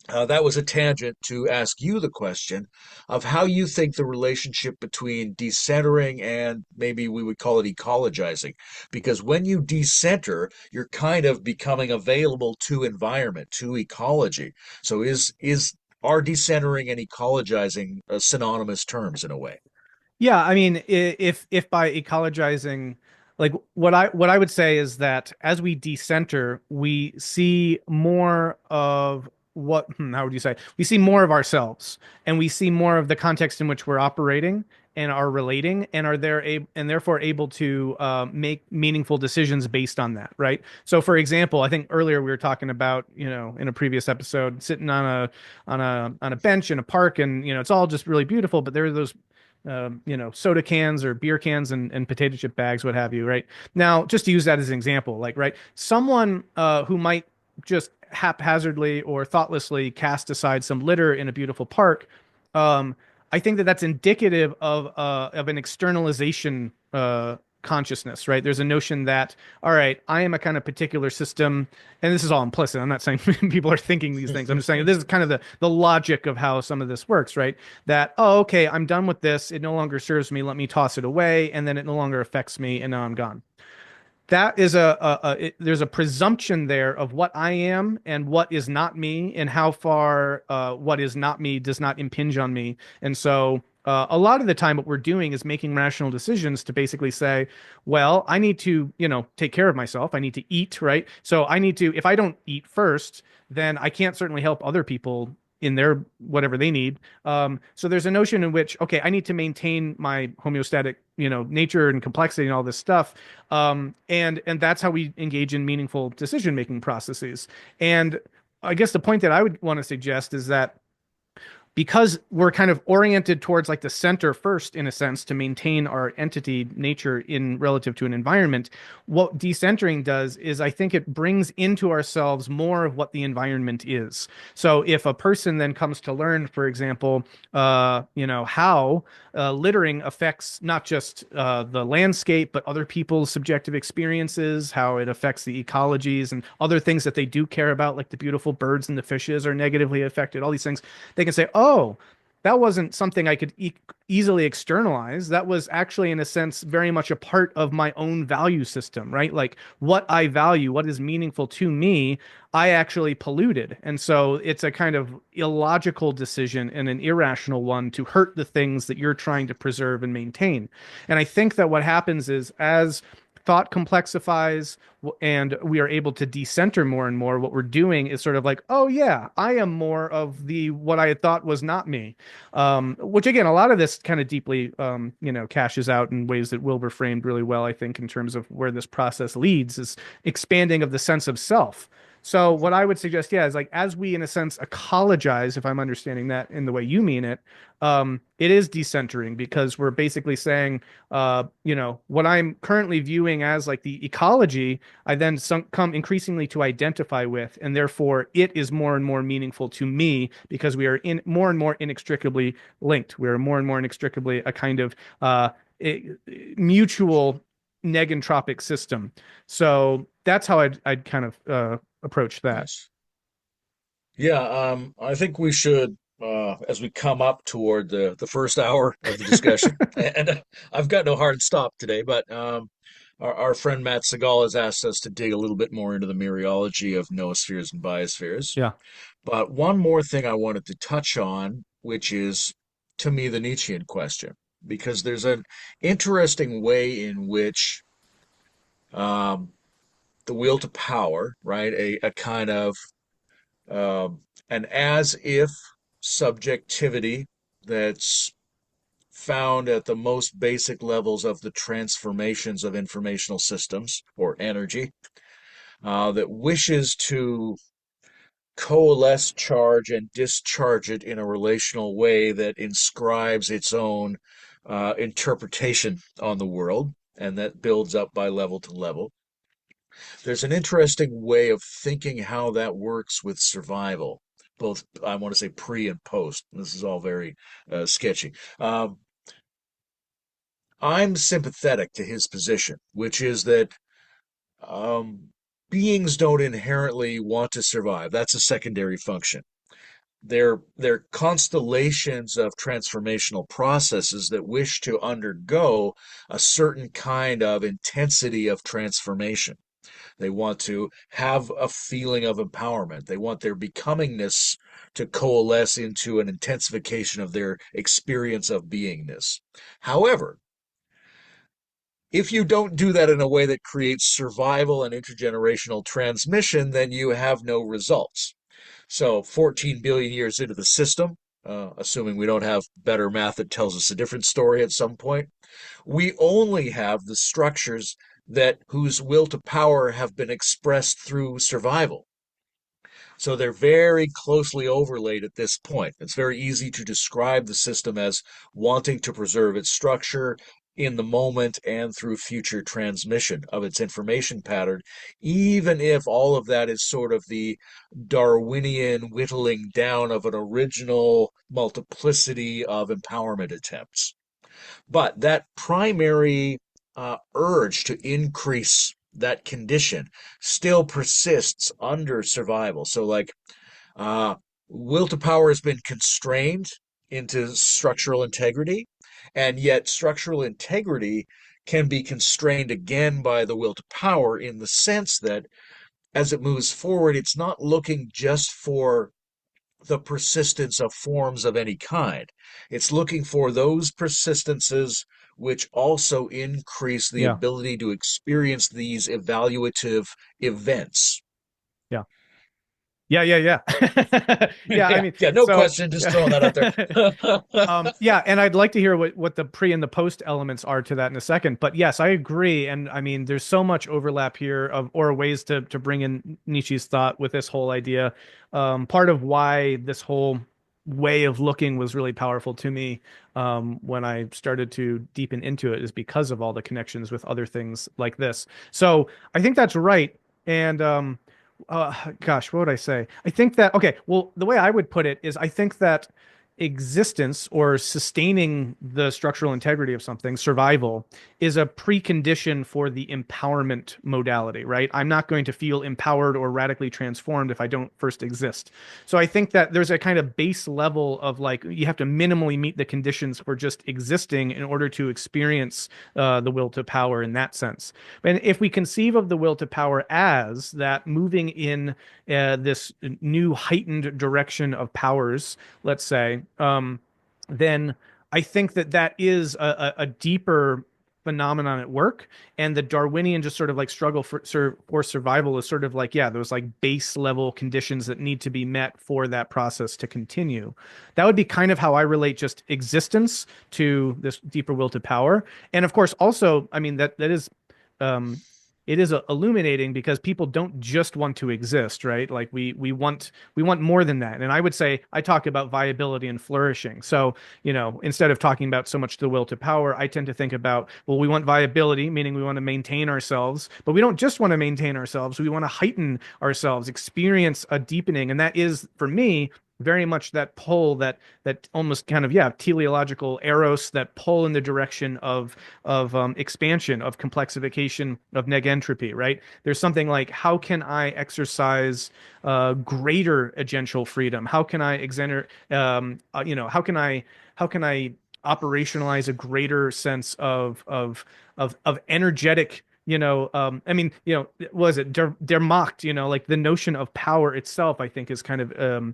that was a tangent to ask you the question of how you think the relationship between decentering and maybe we would call it ecologizing. Because when you decenter, you're kind of becoming available to environment, to ecology. So are decentering and ecologizing synonymous terms in a way? Yeah, I mean, if by ecologizing, like what I would say is that as we decenter, we see more of how would you say? We see more of ourselves, and we see more of the context in which we're operating and are relating, and are there able and therefore able to make meaningful decisions based on that, right? So, for example, I think earlier we were talking about, in a previous episode, sitting on a bench in a park, and it's all just really beautiful, but there are those soda cans or beer cans and potato chip bags, what have you, right? Now, just to use that as an example, like, right, someone who might just haphazardly or thoughtlessly cast aside some litter in a beautiful park, um, I think that that's indicative of an externalization consciousness, right? There's a notion that, all right, I am a kind of particular system, and this is all implicit. I'm not saying people are thinking these things. I'm just saying this is kind of the logic of how some of this works, right? That, oh, okay, I'm done with this. It no longer serves me. Let me toss it away, and then it no longer affects me, and now I'm gone. That is there's a presumption there of what I am and what is not me, and how far what is not me does not impinge on me. And so a lot of the time, what we're doing is making rational decisions to basically say, well, I need to, take care of myself. I need to eat, right? So I need to, if I don't eat first, then I can't certainly help other people in their whatever they need. So there's a notion in which, okay, I need to maintain my homeostatic, nature and complexity and all this stuff. And that's how we engage in meaningful decision making processes. And I guess the point that I would want to suggest is that because we're kind of oriented towards like the center first in a sense to maintain our entity nature in relative to an environment, what decentering does is I think it brings into ourselves more of what the environment is. So if a person then comes to learn, for example, how littering affects not just the landscape but other people's subjective experiences, how it affects the ecologies and other things that they do care about, like the beautiful birds and the fishes are negatively affected, all these things, they can say, oh, that wasn't something I could easily externalize. That was actually, in a sense, very much a part of my own value system, right? Like what I value, what is meaningful to me, I actually polluted. And so it's a kind of illogical decision and an irrational one to hurt the things that you're trying to preserve and maintain. And I think that what happens is as thought complexifies and we are able to decenter more and more, what we're doing is sort of like, oh yeah, I am more of the what I had thought was not me. Which again, a lot of this kind of deeply cashes out in ways that Wilbur framed really well, I think, in terms of where this process leads is expanding of the sense of self. So what I would suggest, yeah, is like as we in a sense ecologize, if I'm understanding that in the way you mean it, it is decentering because we're basically saying, what I'm currently viewing as like the ecology, I then come increasingly to identify with, and therefore it is more and more meaningful to me because we are in more and more inextricably linked. We are more and more inextricably a kind of mutual negentropic system. So that's how I'd kind of approach that. Nice. Yeah, I think we should, as we come up toward the first hour of the discussion, and I've got no hard stop today, but our friend Matt Segal has asked us to dig a little bit more into the mereology of noospheres and biospheres. Yeah. But one more thing I wanted to touch on, which is, to me, the Nietzschean question, because there's an interesting way in which um, the will to power, right, a kind of an as if subjectivity that's found at the most basic levels of the transformations of informational systems or energy that wishes to coalesce charge and discharge it in a relational way that inscribes its own interpretation on the world and that builds up by level to level. There's an interesting way of thinking how that works with survival, both, I want to say, pre and post. This is all very sketchy. I'm sympathetic to his position, which is that um, beings don't inherently want to survive. That's a secondary function. They're constellations of transformational processes that wish to undergo a certain kind of intensity of transformation. They want to have a feeling of empowerment. They want their becomingness to coalesce into an intensification of their experience of beingness. However, if you don't do that in a way that creates survival and intergenerational transmission, then you have no results. So 14 billion years into the system, assuming we don't have better math that tells us a different story at some point, we only have the structures that whose will to power have been expressed through survival. So they're very closely overlaid at this point. It's very easy to describe the system as wanting to preserve its structure in the moment and through future transmission of its information pattern, even if all of that is sort of the Darwinian whittling down of an original multiplicity of empowerment attempts. But that primary urge to increase that condition still persists under survival. So, like, uh, will to power has been constrained into structural integrity, and yet structural integrity can be constrained again by the will to power in the sense that as it moves forward, it's not looking just for the persistence of forms of any kind. It's looking for those persistences which also increase the Yeah. ability to experience these evaluative events. Yeah. Yeah. Yeah, I Yeah, mean, yeah, no so question. Just throwing that out there. yeah, and I'd like to hear what the pre and the post elements are to that in a second. But yes, I agree. And I mean, there's so much overlap here of or ways to bring in Nietzsche's thought with this whole idea. Part of why this whole way of looking was really powerful to me when I started to deepen into it is because of all the connections with other things like this. So I think that's right. And gosh, what would I say? I think that, okay, well, the way I would put it is I think that existence or sustaining the structural integrity of something, survival, is a precondition for the empowerment modality, right? I'm not going to feel empowered or radically transformed if I don't first exist. So I think that there's a kind of base level of like, you have to minimally meet the conditions for just existing in order to experience the will to power in that sense. And if we conceive of the will to power as that moving in this new heightened direction of powers, let's say, then I think that that is a deeper phenomenon at work, and the Darwinian just sort of like struggle for survival is sort of like, yeah, those like base level conditions that need to be met for that process to continue. That would be kind of how I relate just existence to this deeper will to power. And of course also, I mean, that is um it is illuminating because people don't just want to exist, right? Like we want more than that. And I would say I talk about viability and flourishing. So, instead of talking about so much the will to power, I tend to think about, well, we want viability, meaning we want to maintain ourselves, but we don't just want to maintain ourselves. We want to heighten ourselves, experience a deepening. And that is, for me, very much that pull, that almost kind of, yeah, teleological eros, that pull in the direction of expansion, of complexification, of negentropy, right? There's something like, how can I exercise greater agential freedom? How can I how can I operationalize a greater sense of energetic, I mean, was it der Macht, like the notion of power itself, I think is kind of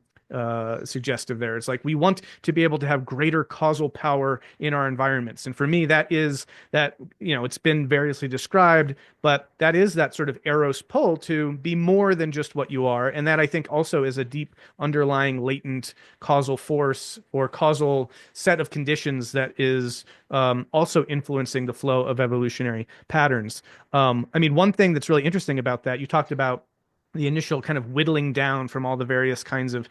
suggestive there. It's like we want to be able to have greater causal power in our environments. And for me, that is that, it's been variously described, but that is that sort of Eros pull to be more than just what you are. And that I think also is a deep underlying latent causal force or causal set of conditions that is also influencing the flow of evolutionary patterns. I mean, one thing that's really interesting about that, you talked about the initial kind of whittling down from all the various kinds of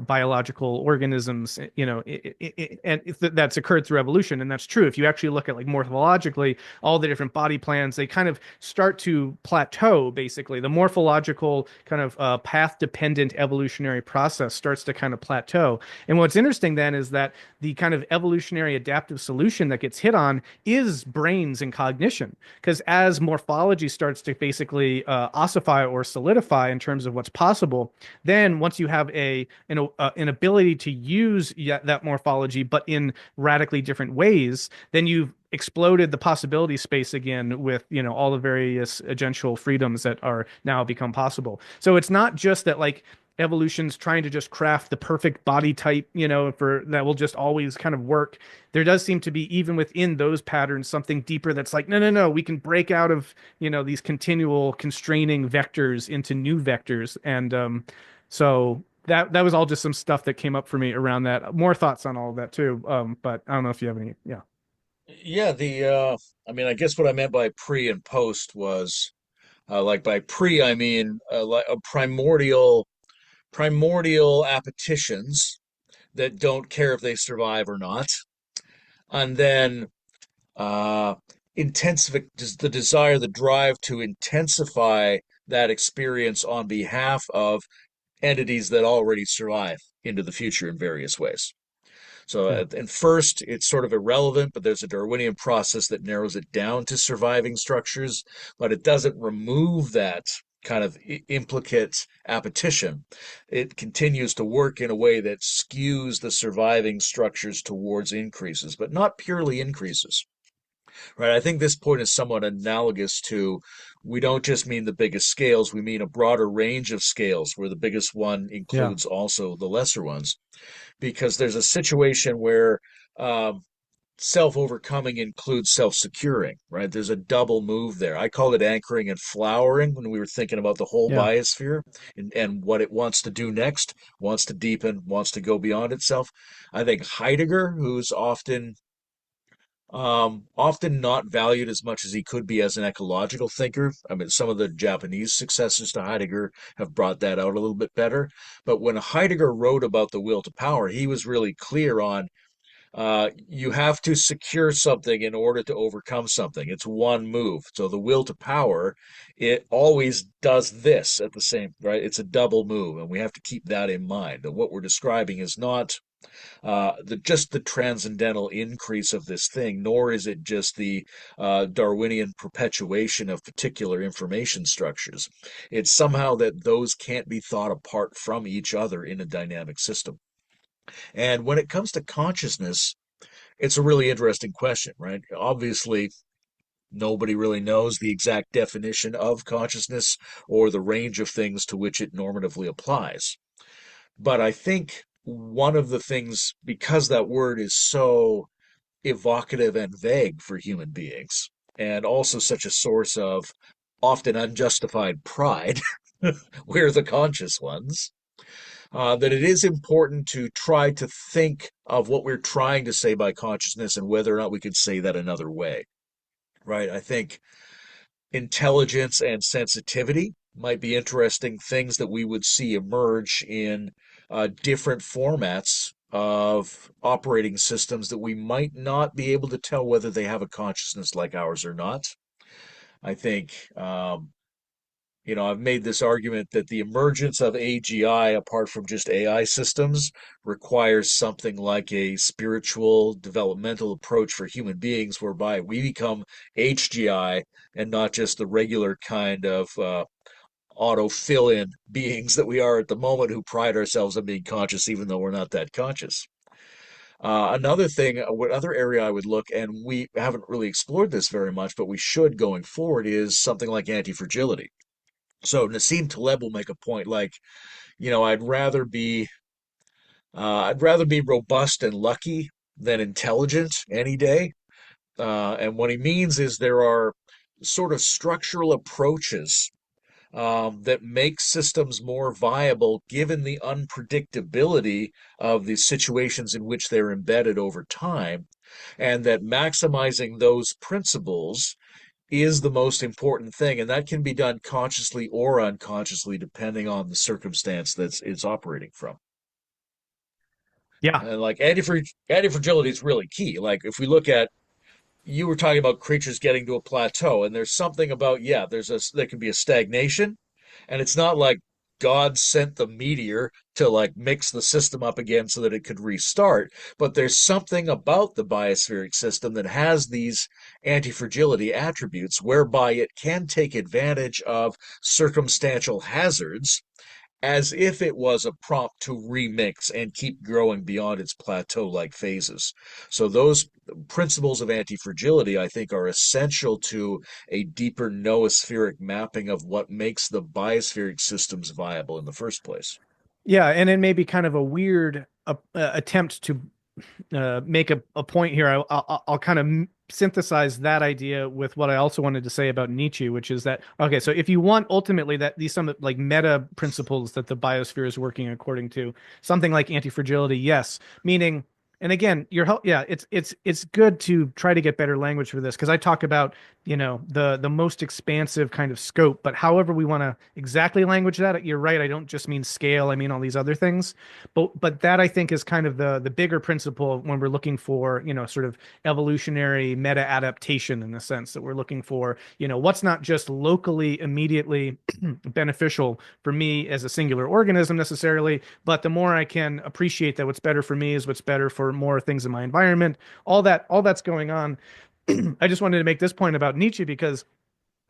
biological organisms, and that's occurred through evolution. And that's true if you actually look at like morphologically all the different body plans, they kind of start to plateau. Basically the morphological kind of path dependent evolutionary process starts to kind of plateau. And what's interesting then is that the kind of evolutionary adaptive solution that gets hit on is brains and cognition, because as morphology starts to basically ossify or solidify in terms of what's possible, then once you have an ability to use that morphology, but in radically different ways, then you've exploded the possibility space again with all the various agential freedoms that are now become possible. So it's not just that like evolution's trying to just craft the perfect body type, for that will just always kind of work. There does seem to be, even within those patterns, something deeper that's like, no, no, no, we can break out of, these continual constraining vectors into new vectors. And so that was all just some stuff that came up for me around that. More thoughts on all of that too. But I don't know if you have any. Yeah. Yeah, I mean, I guess what I meant by pre and post was like by pre, I mean like a primordial appetitions that don't care if they survive or not, and then uh, intensify the desire, the drive to intensify that experience on behalf of entities that already survive into the future in various ways. So Yeah. at first, it's sort of irrelevant, but there's a Darwinian process that narrows it down to surviving structures, but it doesn't remove that kind of implicate appetition. It continues to work in a way that skews the surviving structures towards increases, but not purely increases. Right? I think this point is somewhat analogous to we don't just mean the biggest scales, we mean a broader range of scales where the biggest one Yeah. includes also the lesser ones because there's a situation where um, self-overcoming includes self-securing, right? There's a double move there. I call it anchoring and flowering when we were thinking about the whole Yeah. biosphere and what it wants to do next, wants to deepen, wants to go beyond itself. I think Heidegger, who's often not valued as much as he could be as an ecological thinker. I mean, some of the Japanese successors to Heidegger have brought that out a little bit better. But when Heidegger wrote about the will to power, he was really clear on you have to secure something in order to overcome something. It's one move. So the will to power, it always does this at the same, right? It's a double move, and we have to keep that in mind. That what we're describing is not just the transcendental increase of this thing, nor is it just the Darwinian perpetuation of particular information structures. It's somehow that those can't be thought apart from each other in a dynamic system. And when it comes to consciousness, it's a really interesting question, right? Obviously, nobody really knows the exact definition of consciousness or the range of things to which it normatively applies. But I think one of the things, because that word is so evocative and vague for human beings, and also such a source of often unjustified pride, we're the conscious ones, that it is important to try to think of what we're trying to say by consciousness and whether or not we could say that another way, right? I think intelligence and sensitivity might be interesting things that we would see emerge in different formats of operating systems that we might not be able to tell whether they have a consciousness like ours or not. I think I've made this argument that the emergence of AGI, apart from just AI systems, requires something like a spiritual developmental approach for human beings, whereby we become HGI and not just the regular kind of auto fill in beings that we are at the moment who pride ourselves on being conscious, even though we're not that conscious. Another thing, another area I would look, and we haven't really explored this very much, but we should going forward, is something like anti-fragility. So Nassim Taleb will make a point like, I'd rather be robust and lucky than intelligent any day. And what he means is there are sort of structural approaches that make systems more viable given the unpredictability of the situations in which they're embedded over time, and that maximizing those principles is the most important thing, and that can be done consciously or unconsciously depending on the circumstance that it's operating from. Yeah. And like anti-fragility is really key. Like if we look at, you were talking about creatures getting to a plateau, and there's something about, yeah, there can be a stagnation, and it's not like God sent the meteor to like mix the system up again so that it could restart, but there's something about the biospheric system that has these anti-fragility attributes whereby it can take advantage of circumstantial hazards as if it was a prompt to remix and keep growing beyond its plateau-like phases. So those principles of anti-fragility, I think, are essential to a deeper noospheric mapping of what makes the biospheric systems viable in the first place. Yeah, and it may be kind of a weird attempt to make a point here. I'll kind of synthesize that idea with what I also wanted to say about Nietzsche, which is that, okay, so if you want ultimately that these some like meta principles that the biosphere is working according to, something like anti-fragility, yes, meaning, and again, your help, yeah, it's good to try to get better language for this because I talk about, the most expansive kind of scope, but however we want to exactly language that, you're right, I don't just mean scale, I mean all these other things. But that I think is kind of the bigger principle when we're looking for, sort of evolutionary meta adaptation, in the sense that we're looking for, what's not just locally immediately beneficial for me as a singular organism necessarily, but the more I can appreciate that what's better for me is what's better for more things in my environment, all that's going on. I just wanted to make this point about Nietzsche because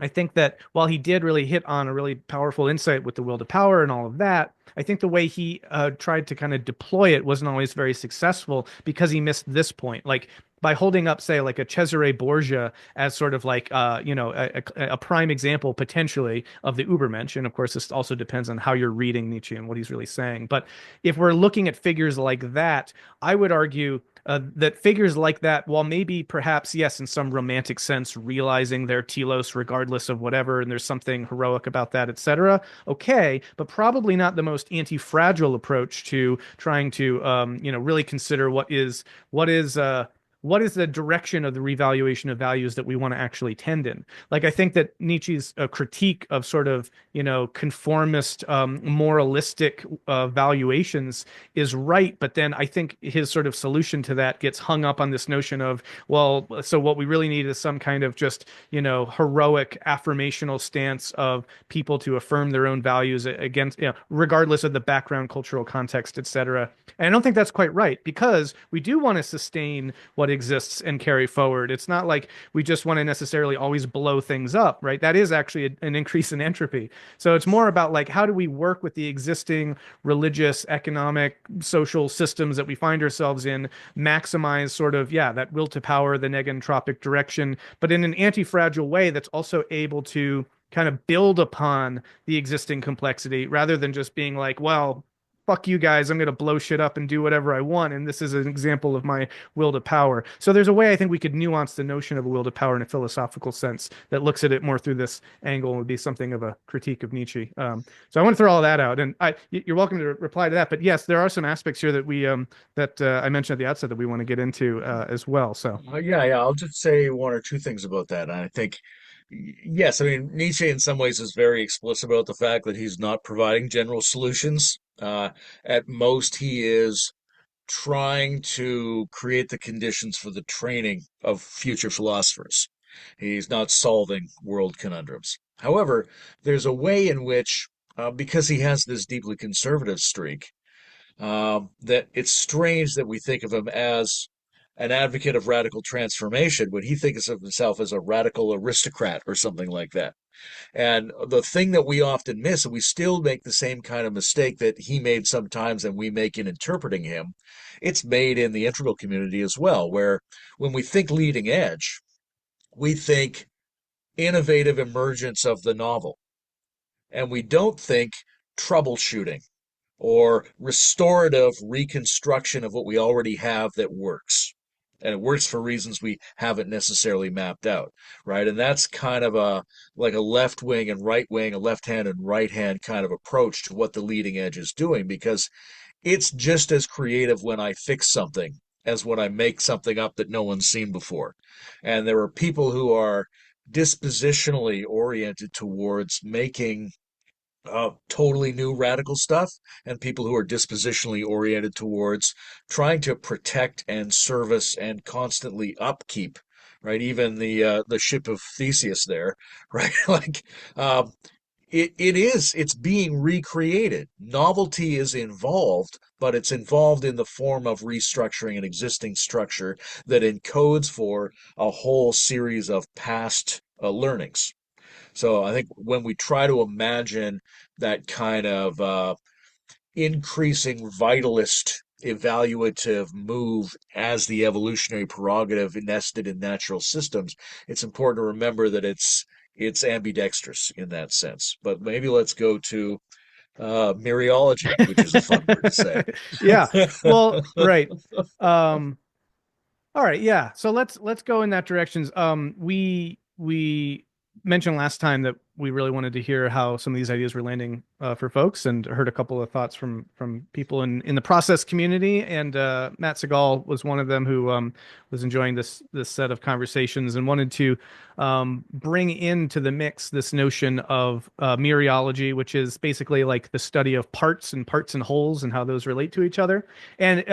I think that while he did really hit on a really powerful insight with the will to power and all of that, I think the way he tried to kind of deploy it wasn't always very successful because he missed this point. Like by holding up, say, like a Cesare Borgia as sort of like, a prime example potentially of the Übermensch. And of course, this also depends on how you're reading Nietzsche and what he's really saying. But if we're looking at figures like that, I would argue that figures like that, while maybe perhaps yes, in some romantic sense, realizing their telos regardless of whatever, and there's something heroic about that, etc. Okay, but probably not the most anti-fragile approach to trying to really consider what is what is the direction of the revaluation of values that we want to actually tend in. Like, I think that Nietzsche's critique of sort of, conformist, moralistic valuations is right. But then I think his sort of solution to that gets hung up on this notion of, well, so what we really need is some kind of just, heroic affirmational stance of people to affirm their own values against, regardless of the background, cultural context, etc. And I don't think that's quite right, because we do want to sustain what exists and carry forward. It's not like we just want to necessarily always blow things up, right? That is actually an increase in entropy. So it's more about like, how do we work with the existing religious, economic, social systems that we find ourselves in, maximize sort of, yeah, that will to power, the negentropic direction, but in an anti-fragile way that's also able to kind of build upon the existing complexity, rather than just being like, well, fuck you guys, I'm going to blow shit up and do whatever I want. And this is an example of my will to power. So there's a way I think we could nuance the notion of a will to power in a philosophical sense that looks at it more through this angle, and would be something of a critique of Nietzsche. So I want to throw all that out, and you're welcome to reply to that. But yes, there are some aspects here that I mentioned at the outset that we want to get into as well. So Yeah. I'll just say one or two things about that. And I think, yes, I mean, Nietzsche in some ways is very explicit about the fact that he's not providing general solutions. At most, he is trying to create the conditions for the training of future philosophers. He's not solving world conundrums. However, there's a way in which, because he has this deeply conservative streak, that it's strange that we think of him as an advocate of radical transformation when he thinks of himself as a radical aristocrat or something like that. And the thing that we often miss, and we still make the same kind of mistake that he made sometimes and we make in interpreting him, it's made in the integral community as well, where when we think leading edge, we think innovative emergence of the novel, and we don't think troubleshooting or restorative reconstruction of what we already have that works. And it works for reasons we haven't necessarily mapped out, right? And that's kind of a like a left wing and right wing, a left hand and right hand kind of approach to what the leading edge is doing, because it's just as creative when I fix something as when I make something up that no one's seen before. And there are people who are dispositionally oriented towards making totally new radical stuff, and people who are dispositionally oriented towards trying to protect and service and constantly upkeep, right? Even the ship of Theseus there, right? Like it's being recreated. Novelty is involved, but it's involved in the form of restructuring an existing structure that encodes for a whole series of past learnings. So I think when we try to imagine that kind of increasing vitalist evaluative move as the evolutionary prerogative nested in natural systems, it's important to remember that it's ambidextrous in that sense. But maybe let's go to mereology, which is a fun word to say. yeah, well, right. Um, All right, yeah. So let's go in that directions. We mentioned last time that we really wanted to hear how some of these ideas were landing for folks, and heard a couple of thoughts from people in the process community. And Matt Segal was one of them who was enjoying this set of conversations and wanted to bring into the mix this notion of mereology, which is basically like the study of parts and wholes and how those relate to each other. And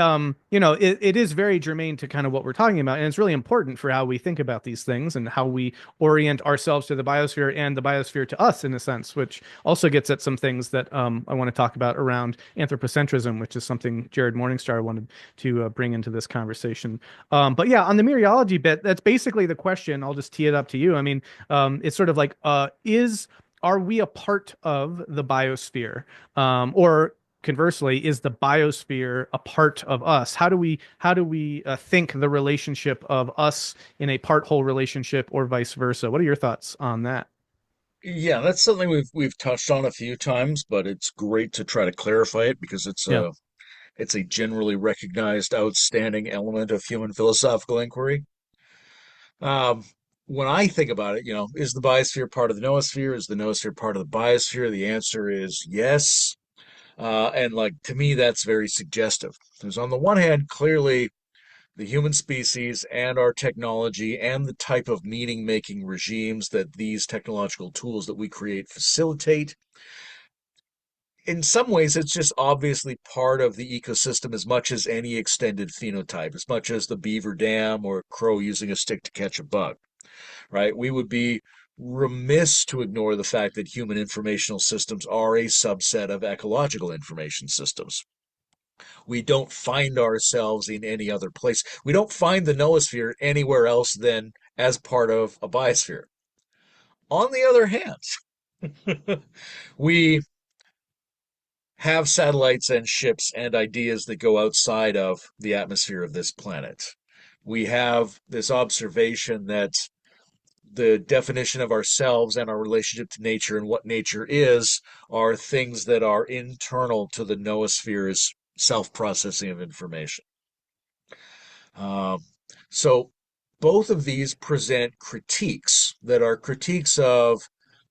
it is very germane to kind of what we're talking about, and it's really important for how we think about these things and how we orient ourselves to the biosphere and the biosphere to us, in a sense, which also gets at some things that I want to talk about around anthropocentrism, which is something Jared Morningstar wanted to bring into this conversation. But yeah, on the mereology bit, that's basically the question. I'll just tee it up to you. I mean, it's sort of like, are we a part of the biosphere? Or conversely, is the biosphere a part of us? How do we think the relationship of us in a part whole relationship, or vice versa? What are your thoughts on that? Yeah, that's something we've touched on a few times, but it's great to try to clarify it because Yeah. It's a generally recognized outstanding element of human philosophical inquiry. Um, when I think about it, is the biosphere part of the noosphere? Is the noosphere part of the biosphere? The answer is yes. And like to me, that's very suggestive. Because on the one hand, clearly the human species and our technology and the type of meaning making regimes that these technological tools that we create facilitate, in some ways, it's just obviously part of the ecosystem as much as any extended phenotype, as much as the beaver dam or a crow using a stick to catch a bug, right? We would be remiss to ignore the fact that human informational systems are a subset of ecological information systems. We don't find ourselves in any other place. We don't find the noosphere anywhere else than as part of a biosphere. On the other hand, we have satellites and ships and ideas that go outside of the atmosphere of this planet. We have this observation that the definition of ourselves and our relationship to nature and what nature is are things that are internal to the noosphere's self-processing of information. Um, so both of these present critiques that are critiques of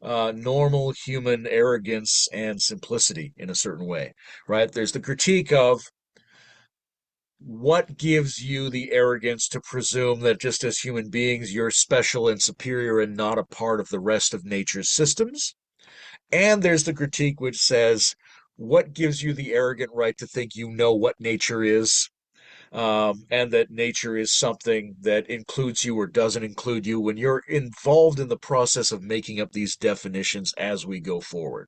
normal human arrogance and simplicity in a certain way, right? There's the critique of what gives you the arrogance to presume that just as human beings, you're special and superior and not a part of the rest of nature's systems? And there's the critique which says, what gives you the arrogant right to think you know what nature is, and that nature is something that includes you or doesn't include you when you're involved in the process of making up these definitions as we go forward.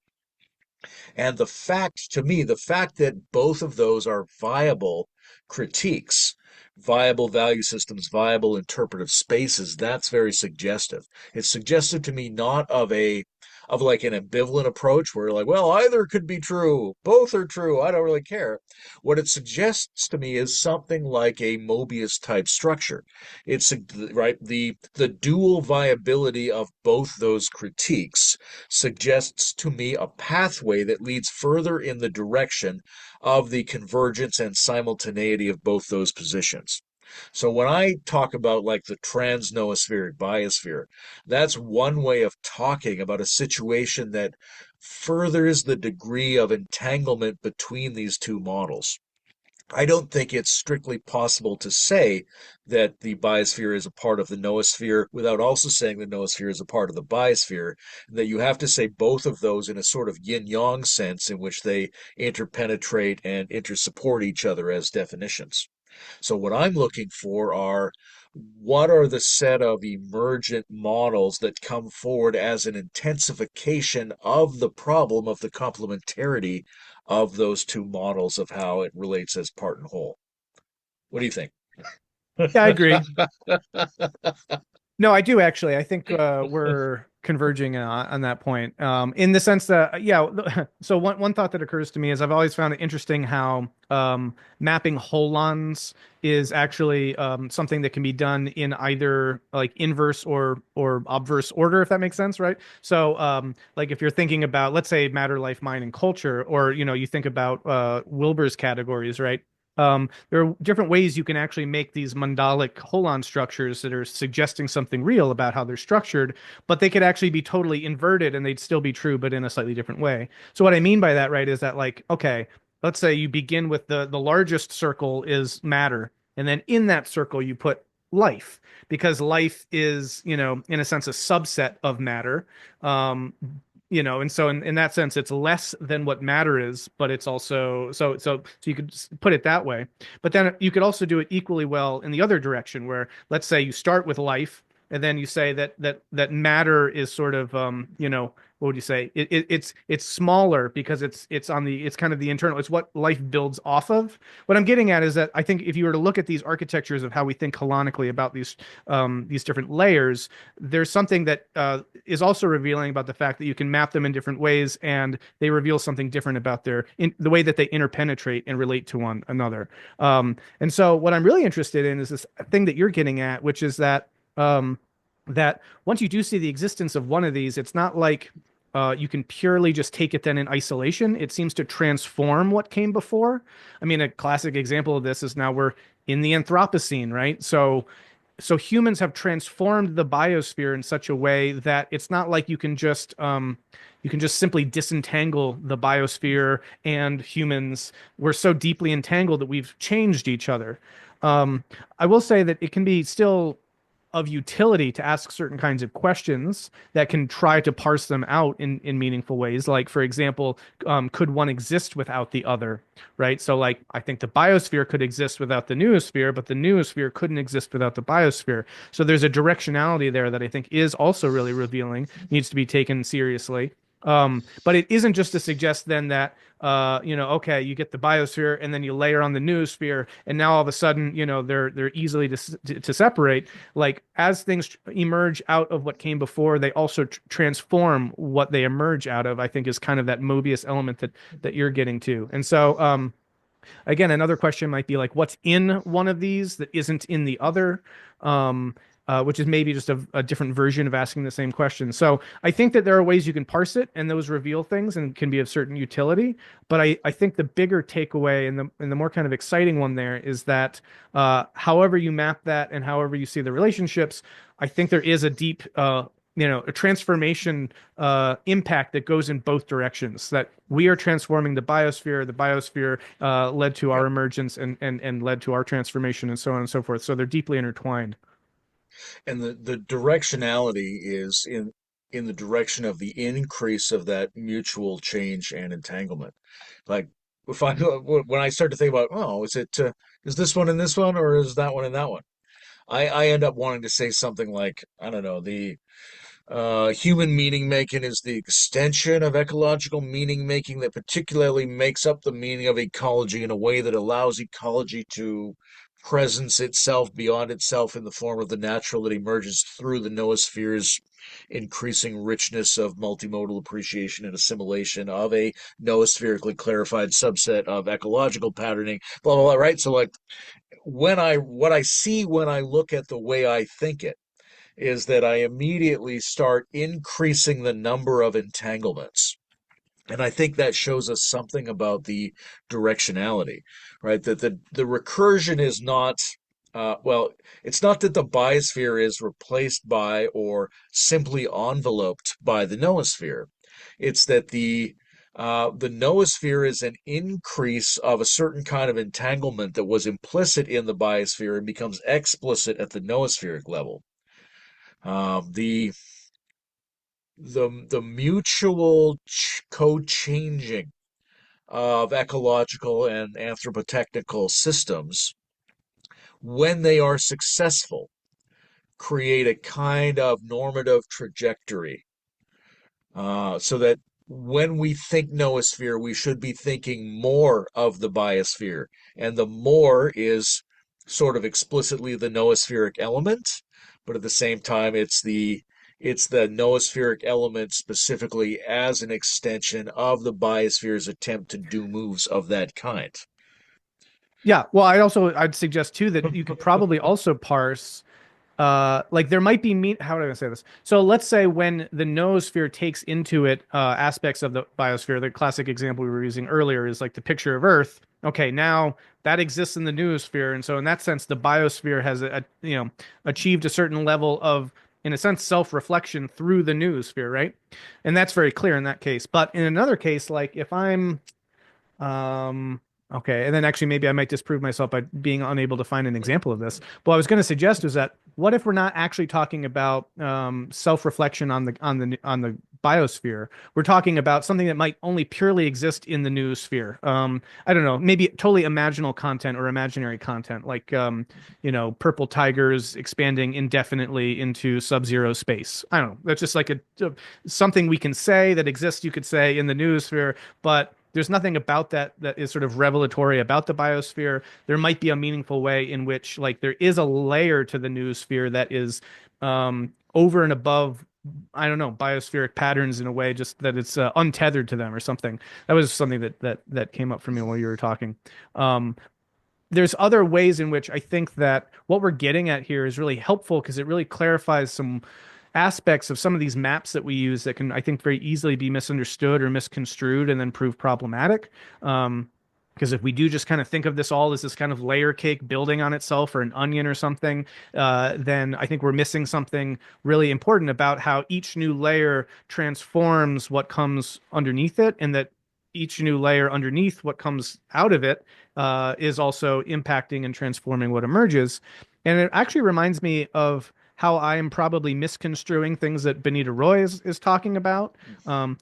And the fact, to me, the fact that both of those are viable critiques, viable value systems, viable interpretive spaces, that's very suggestive. It's suggestive to me not of like an ambivalent approach where like, well, either could be true, both are true, I don't really care. What it suggests to me is something like a Mobius type structure. It's right the dual viability of both those critiques suggests to me a pathway that leads further in the direction of the convergence and simultaneity of both those positions. So when I talk about like the trans-noospheric biosphere, that's one way of talking about a situation that furthers the degree of entanglement between these two models. I don't think it's strictly possible to say that the biosphere is a part of the noosphere without also saying the noosphere is a part of the biosphere, and that you have to say both of those in a sort of yin-yang sense in which they interpenetrate and intersupport each other as definitions. So what I'm looking for are what are the set of emergent models that come forward as an intensification of the problem of the complementarity of those two models of how it relates as part and whole. What do you think? Yeah, I agree. No, I do actually. I think we're converging on that point. In the sense that, yeah. So one thought that occurs to me is I've always found it interesting how mapping holons is actually something that can be done in either like inverse or obverse order, if that makes sense, right? So, like if you're thinking about, let's say, matter, life, mind, and culture, or you think about Wilber's categories, right? There are different ways you can actually make these mandalic holon structures that are suggesting something real about how they're structured, but they could actually be totally inverted and they'd still be true, but in a slightly different way. So what I mean by that, right, is that like, okay, let's say you begin with the largest circle is matter, and then in that circle you put life, because life is, in a sense, a subset of matter. And so in that sense, it's less than what matter is, but it's also so you could put it that way. But then you could also do it equally well in the other direction, where let's say you start with life, and then you say that matter is sort of what would you say? It's smaller because it's kind of the internal. It's what life builds off of. What I'm getting at is that I think if you were to look at these architectures of how we think canonically about these different layers, there's something that is also revealing about the fact that you can map them in different ways, and they reveal something different about the way that they interpenetrate and relate to one another. And so, what I'm really interested in is this thing that you're getting at, which is that once you do see the existence of one of these, it's not like you can purely just take it then in isolation. It seems to transform what came before. I mean, a classic example of this is now we're in the Anthropocene, right? So humans have transformed the biosphere in such a way that it's not like you can just simply disentangle the biosphere and humans. We're so deeply entangled that we've changed each other. Um, I will say that it can be still of utility to ask certain kinds of questions that can try to parse them out in meaningful ways. Like, for example, could one exist without the other, right? So, like, I think the biosphere could exist without the noosphere, but the noosphere couldn't exist without the biosphere. So there's a directionality there that I think is also really revealing, needs to be taken seriously. But it isn't just to suggest then that okay, you get the biosphere and then you layer on the noosphere, and now all of a sudden, they're easily to separate. Like as things emerge out of what came before, they also transform what they emerge out of. I think is kind of that Mobius element that you're getting to, and so again, another question might be like, what's in one of these that isn't in the other? Which is maybe just a different version of asking the same question. So I think that there are ways you can parse it, and those reveal things and can be of certain utility. But I think the bigger takeaway and the more kind of exciting one there is that however you map that and however you see the relationships, I think there is a deep a transformation impact that goes in both directions. That we are transforming the biosphere led to our Yep. emergence and led to our transformation, and so on and so forth. So they're deeply intertwined. And the directionality is in the direction of the increase of that mutual change and entanglement. Like if I when I start to think about, oh, is this one in this one or is that one in that one? I end up wanting to say something like, I don't know, the human meaning making is the extension of ecological meaning making that particularly makes up the meaning of ecology in a way that allows ecology to presence itself beyond itself in the form of the natural that emerges through the noosphere's increasing richness of multimodal appreciation and assimilation of a noospherically clarified subset of ecological patterning, blah blah blah. Right. So like what I see when I look at the way I think it is that I immediately start increasing the number of entanglements. And I think that shows us something about the directionality, right? That the recursion is not, it's not that the biosphere is replaced by or simply enveloped by the noosphere. It's that the noosphere is an increase of a certain kind of entanglement that was implicit in the biosphere and becomes explicit at the noospheric level. The the mutual co-changing of ecological and anthropotechnical systems, when they are successful, create a kind of normative trajectory, so that when we think noosphere, we should be thinking more of the biosphere, and the more is sort of explicitly the noospheric element, but at the same time, it's the noospheric element specifically as an extension of the biosphere's attempt to do moves of that kind. Yeah, well, I'd suggest too that you could probably also parse like there might be mean how do I say this? So let's say when the noosphere takes into it aspects of the biosphere, the classic example we were using earlier is like the picture of Earth. Okay, now that exists in the noosphere, and so in that sense, the biosphere has achieved a certain level of, in a sense, self-reflection through the noosphere, right? And that's very clear in that case. But in another case, like if I'm um, okay, and then actually maybe I might disprove myself by being unable to find an example of this. But what I was going to suggest is that what if we're not actually talking about self-reflection on the biosphere? We're talking about something that might only purely exist in the noosphere. I don't know, maybe totally imaginal content or imaginary content, like purple tigers expanding indefinitely into sub-zero space. I don't know. That's just like something we can say that exists. You could say in the noosphere, but there's nothing about that is sort of revelatory about the biosphere. There might be a meaningful way in which like there is a layer to the noosphere that is over and above, I don't know, biospheric patterns in a way, just that it's untethered to them or something. That was something that came up for me while you were talking. Um, there's other ways in which I think that what we're getting at here is really helpful because it really clarifies some aspects of some of these maps that we use that can, I think, very easily be misunderstood or misconstrued and then prove problematic. Because if we do just kind of think of this all as this kind of layer cake building on itself or an onion or something, then I think we're missing something really important about how each new layer transforms what comes underneath it, and that each new layer underneath what comes out of it is also impacting and transforming what emerges. And it actually reminds me of how I am probably misconstruing things that Benita Roy is talking about,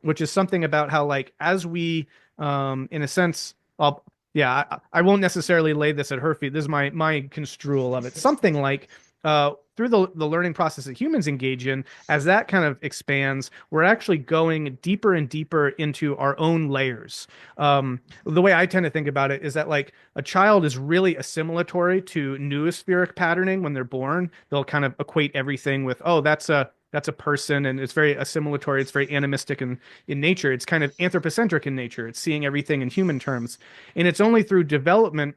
which is something about how, like, as we, in a sense, I'll, yeah, I won't necessarily lay this at her feet. This is my construal of it. Something like, through the learning process that humans engage in, as that kind of expands, we're actually going deeper and deeper into our own layers. The way I tend to think about it is that, like, a child is really assimilatory to noospheric patterning when they're born. They'll kind of equate everything with, oh, that's a person, and it's very assimilatory. It's very animistic in nature. It's kind of anthropocentric in nature. It's seeing everything in human terms, and it's only through development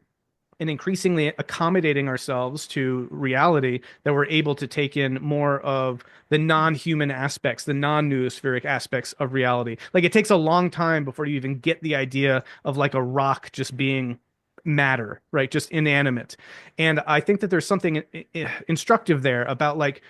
and increasingly accommodating ourselves to reality that we're able to take in more of the non-human aspects, the non-noospheric aspects of reality. Like, it takes a long time before you even get the idea of, like, a rock just being matter, right? Just inanimate. And I think that there's something instructive there about, like,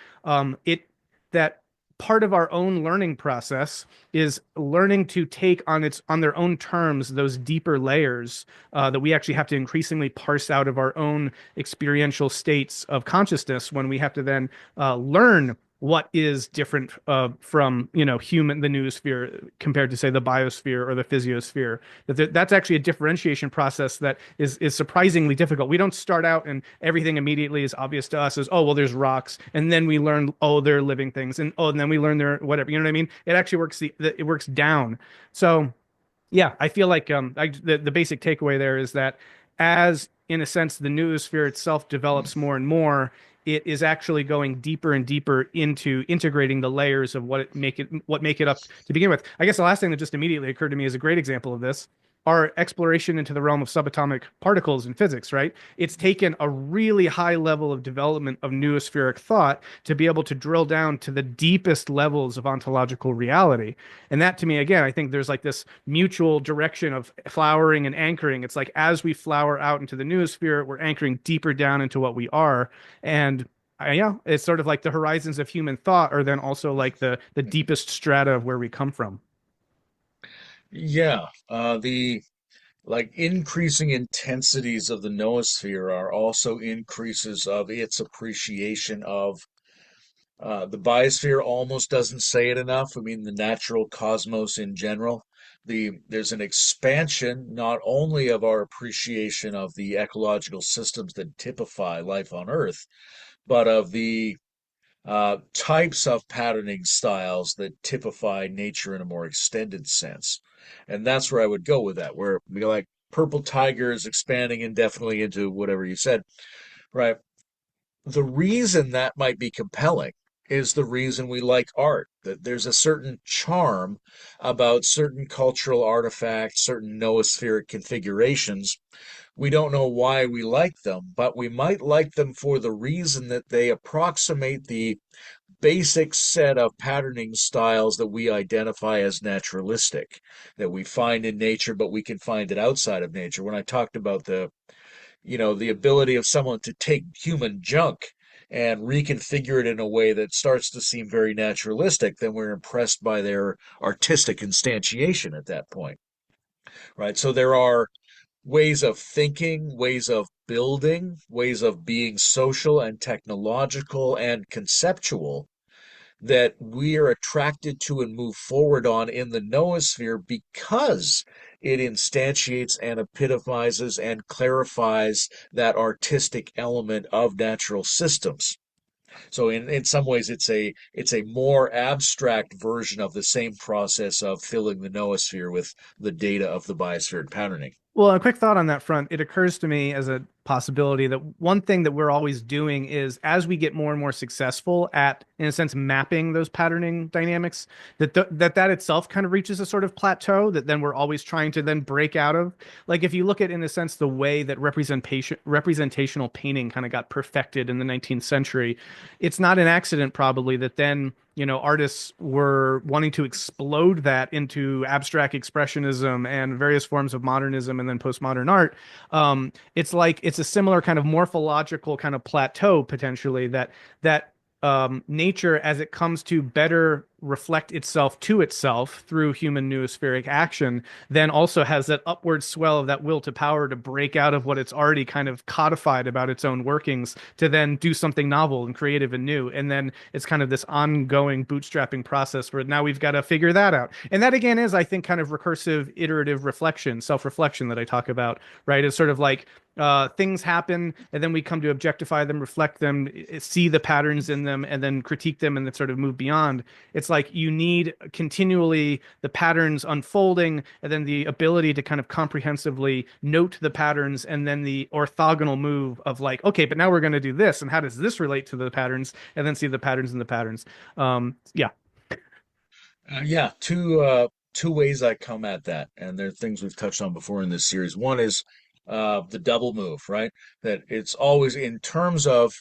it that part of our own learning process is learning to take on their own terms those deeper layers that we actually have to increasingly parse out of our own experiential states of consciousness, when we have to then learn what is different from, the noosphere compared to, say, the biosphere or the physiosphere. That's actually a differentiation process that is surprisingly difficult. We don't start out and everything immediately is obvious to us as, oh, well, there's rocks, and then we learn, oh, they're living things, and oh, and then we learn they're whatever. You know what I mean? It actually works down. So yeah, I feel like the basic takeaway there is that, as, in a sense, the noosphere itself develops more and more, it is actually going deeper and deeper into integrating the layers of what make it up to begin with. I guess the last thing that just immediately occurred to me as a great example of this, our exploration into the realm of subatomic particles in physics, right? It's taken a really high level of development of noospheric thought to be able to drill down to the deepest levels of ontological reality. And that, to me, again, I think there's like this mutual direction of flowering and anchoring. It's like, as we flower out into the noosphere, we're anchoring deeper down into what we are. And yeah, it's sort of like the horizons of human thought are then also like the deepest strata of where we come from. Yeah, the like increasing intensities of the noosphere are also increases of its appreciation of the biosphere. Almost doesn't say it enough. I mean, the natural cosmos in general. There's an expansion not only of our appreciation of the ecological systems that typify life on Earth, but of the types of patterning styles that typify nature in a more extended sense. And that's where I would go with that, where we go like purple tiger is expanding indefinitely into whatever you said, right? The reason that might be compelling is the reason we like art, that there's a certain charm about certain cultural artifacts, certain noospheric configurations. We don't know why we like them, but we might like them for the reason that they approximate the basic set of patterning styles that we identify as naturalistic, that we find in nature, but we can find it outside of nature. When I talked about the ability of someone to take human junk and reconfigure it in a way that starts to seem very naturalistic, then we're impressed by their artistic instantiation at that point, right? So there are ways of thinking, ways of building, ways of being social and technological and conceptual that we are attracted to and move forward on in the noosphere because it instantiates and epitomizes and clarifies that artistic element of natural systems. So in some ways it's a more abstract version of the same process of filling the noosphere with the data of the biospheric patterning. Well, a quick thought on that front. It occurs to me as a possibility that one thing that we're always doing is, as we get more and more successful at, in a sense, mapping those patterning dynamics, that itself kind of reaches a sort of plateau that then we're always trying to then break out of. Like, if you look at, in a sense, the way that representational painting kind of got perfected in the 19th century, it's not an accident probably that then artists were wanting to explode that into abstract expressionism and various forms of modernism and then postmodern art. It's like it's a similar kind of morphological kind of plateau potentially that nature, as it comes to better reflect itself to itself through human noospheric action, then also has that upward swell of that will to power to break out of what it's already kind of codified about its own workings to then do something novel and creative and new. And then it's kind of this ongoing bootstrapping process where now we've got to figure that out. And that again is, I think, kind of recursive, iterative reflection, self-reflection that I talk about, right? It's sort of like things happen and then we come to objectify them, reflect them, see the patterns in them, and then critique them and then sort of move beyond. It's like you need continually the patterns unfolding and then the ability to kind of comprehensively note the patterns and then the orthogonal move of like, okay, but now we're going to do this. And how does this relate to the patterns? And then see the patterns in the patterns. Yeah. Yeah, two ways I come at that, and they're things we've touched on before in this series. One is the double move, right? That it's always in terms of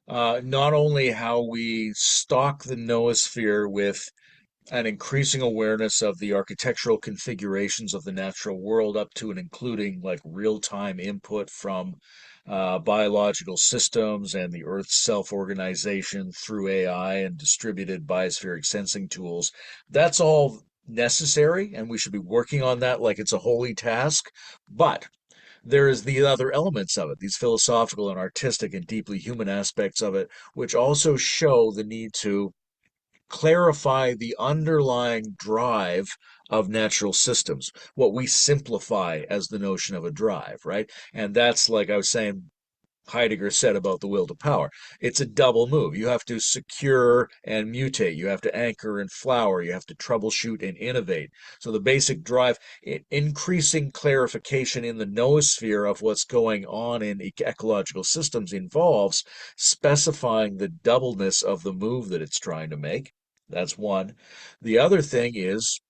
not only how we stock the noosphere with an increasing awareness of the architectural configurations of the natural world, up to and including like real-time input from biological systems and the Earth's self-organization through AI and distributed biospheric sensing tools. That's all necessary, and we should be working on that like it's a holy task. But there is the other elements of it, these philosophical and artistic and deeply human aspects of it, which also show the need to clarify the underlying drive of natural systems, what we simplify as the notion of a drive, right? And that's like I was saying, Heidegger said about the will to power. It's a double move. You have to secure and mutate. You have to anchor and flower. You have to troubleshoot and innovate. So the basic drive, increasing clarification in the noosphere of what's going on in ecological systems involves specifying the doubleness of the move that it's trying to make. That's one. The other thing is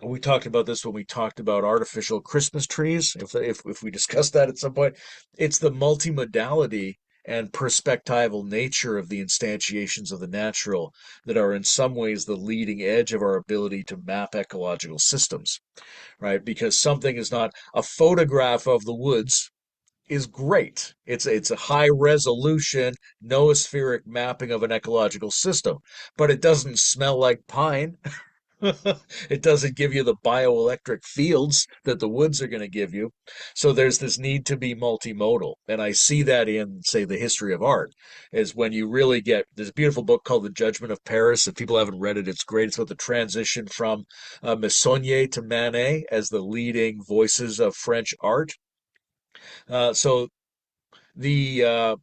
we talked about this when we talked about artificial Christmas trees. If we discuss that at some point, it's the multimodality and perspectival nature of the instantiations of the natural that are in some ways the leading edge of our ability to map ecological systems, right? Because something is not a photograph of the woods is great. It's a high resolution noospheric mapping of an ecological system, but it doesn't smell like pine. It doesn't give you the bioelectric fields that the woods are going to give you. So there's this need to be multimodal. And I see that in, say, the history of art, is when you really get there's a beautiful book called The Judgment of Paris. If people haven't read it, it's great. It's about the transition from Meissonier to Manet as the leading voices of French art. So the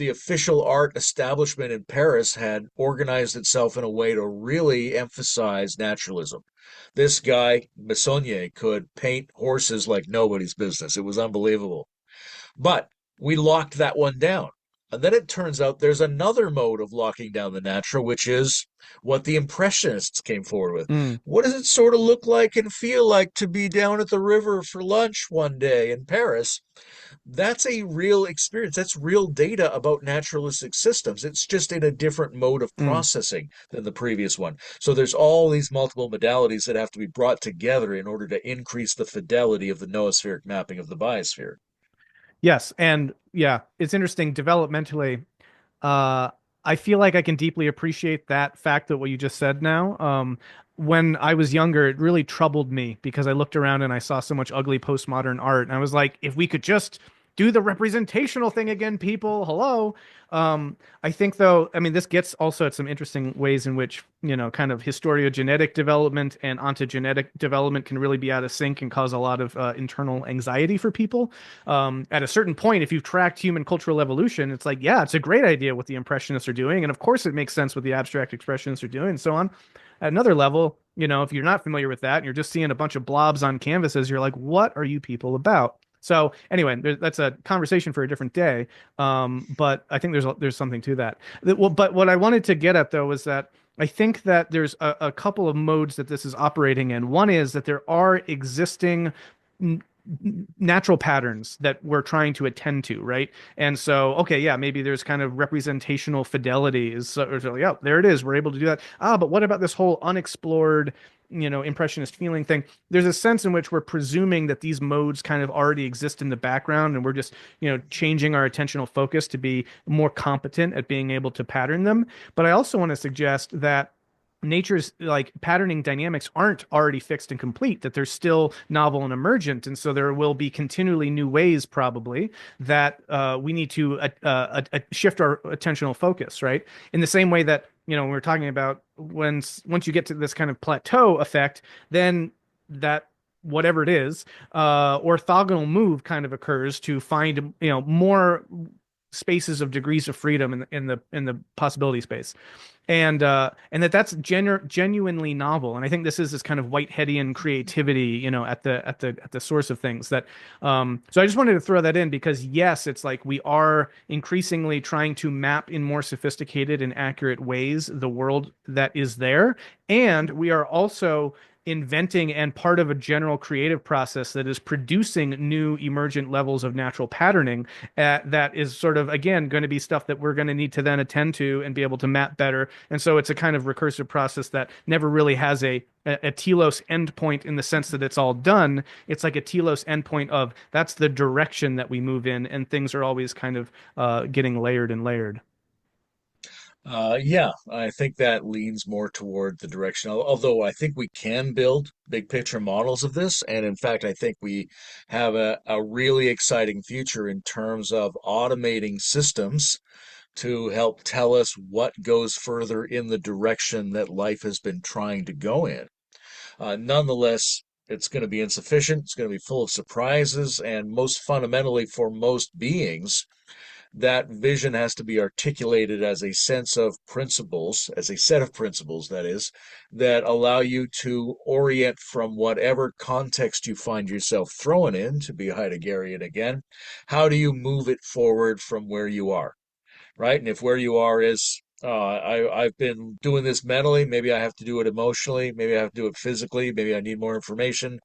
official art establishment in Paris had organized itself in a way to really emphasize naturalism. This guy, Meissonier, could paint horses like nobody's business. It was unbelievable. But we locked that one down. And then it turns out there's another mode of locking down the natural, which is what the Impressionists came forward with. Mm, What does it sort of look like and feel like to be down at the river for lunch one day in Paris? That's a real experience. That's real data about naturalistic systems. It's just in a different mode of mm. processing than the previous one. So there's all these multiple modalities that have to be brought together in order to increase the fidelity of the noospheric mapping of the biosphere. Yes. And yeah, it's interesting developmentally. Uh, I feel like I can deeply appreciate that fact that what you just said now. When I was younger, it really troubled me because I looked around and I saw so much ugly postmodern art. And I was like, if we could just do the representational thing again, people, hello. I think though, I mean, this gets also at some interesting ways in which, kind of historiogenetic development and ontogenetic development can really be out of sync and cause a lot of internal anxiety for people. At a certain point, if you've tracked human cultural evolution, it's like, yeah, it's a great idea what the Impressionists are doing. And of course, it makes sense what the abstract expressionists are doing and so on. At another level, if you're not familiar with that and you're just seeing a bunch of blobs on canvases, you're like, what are you people about? So anyway, that's a conversation for a different day. But I think there's something to that. Well, but what I wanted to get at though was that I think that there's a couple of modes that this is operating in. One is that there are existing natural patterns that we're trying to attend to, right? And so, okay, yeah, maybe there's kind of representational fidelity is so, yeah, there it is. We're able to do that. Ah, but what about this whole unexplored, impressionist feeling thing? There's a sense in which we're presuming that these modes kind of already exist in the background, and we're just, changing our attentional focus to be more competent at being able to pattern them. But I also want to suggest that nature's like patterning dynamics aren't already fixed and complete, that they're still novel and emergent, and so there will be continually new ways probably that we need to shift our attentional focus, right? In the same way that, when we're talking about once you get to this kind of plateau effect, then that whatever it is, orthogonal move kind of occurs to find, more spaces of degrees of freedom in the possibility space, and that's genuinely novel. And I think this is this kind of Whiteheadian creativity, at the source of things. So I just wanted to throw that in because yes, it's like we are increasingly trying to map in more sophisticated and accurate ways the world that is there, and we are also inventing and part of a general creative process that is producing new emergent levels of natural patterning, that is sort of again going to be stuff that we're going to need to then attend to and be able to map better. And so it's a kind of recursive process that never really has a telos endpoint in the sense that it's all done. It's like a telos endpoint of that's the direction that we move in, and things are always kind of getting layered and layered. Yeah, I think that leans more toward the direction. Although I think we can build big picture models of this, and in fact, I think we have a really exciting future in terms of automating systems to help tell us what goes further in the direction that life has been trying to go in. Nonetheless, it's going to be insufficient. It's going to be full of surprises, and most fundamentally, for most beings, that vision has to be articulated as a sense of principles, as a set of principles, that is, that allow you to orient from whatever context you find yourself thrown in, to be Heideggerian again. How do you move it forward from where you are? Right? And if where you are is, I've been doing this mentally, maybe I have to do it emotionally, maybe I have to do it physically, maybe I need more information.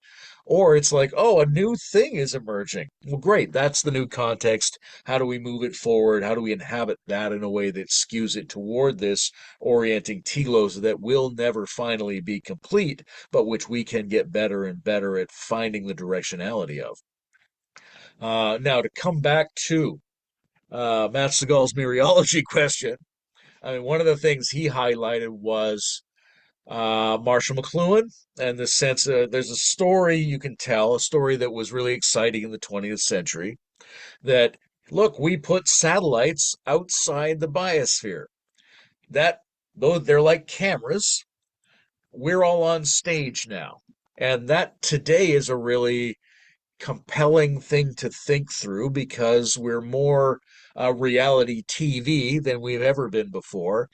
Or it's like, oh, a new thing is emerging. Well, great, that's the new context. How do we move it forward? How do we inhabit that in a way that skews it toward this orienting telos that will never finally be complete, but which we can get better and better at finding the directionality of? Now, to come back to Matt Segal's mereology question, I mean, one of the things he highlighted was Marshall McLuhan and the sense there's a story you can tell, a story that was really exciting in the 20th century, that, look, we put satellites outside the biosphere. That, though they're like cameras, we're all on stage now. And that today is a really compelling thing to think through because we're more reality TV than we've ever been before.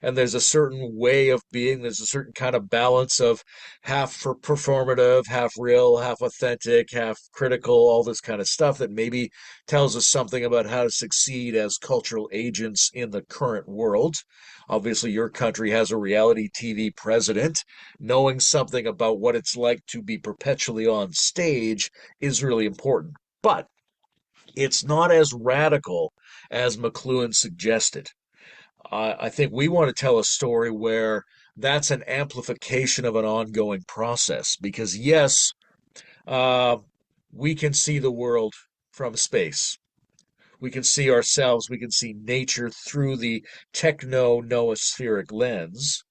And there's a certain way of being, there's a certain kind of balance of half for performative, half real, half authentic, half critical, all this kind of stuff that maybe tells us something about how to succeed as cultural agents in the current world. Obviously, your country has a reality TV president. Knowing something about what it's like to be perpetually on stage is really important. But it's not as radical as McLuhan suggested. I think we want to tell a story where that's an amplification of an ongoing process. Because, yes, uh, we can see the world from space. We can see ourselves, we can see nature through the techno noospheric lens.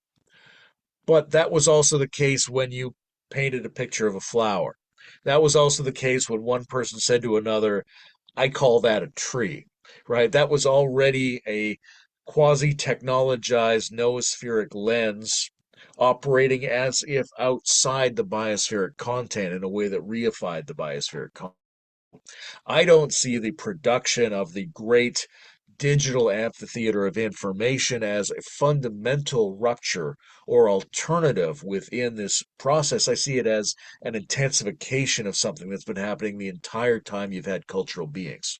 But that was also the case when you painted a picture of a flower. That was also the case when one person said to another, I call that a tree, right? That was already a quasi-technologized noospheric lens operating as if outside the biospheric content in a way that reified the biospheric content. I don't see the production of the great digital amphitheater of information as a fundamental rupture or alternative within this process. I see it as an intensification of something that's been happening the entire time you've had cultural beings.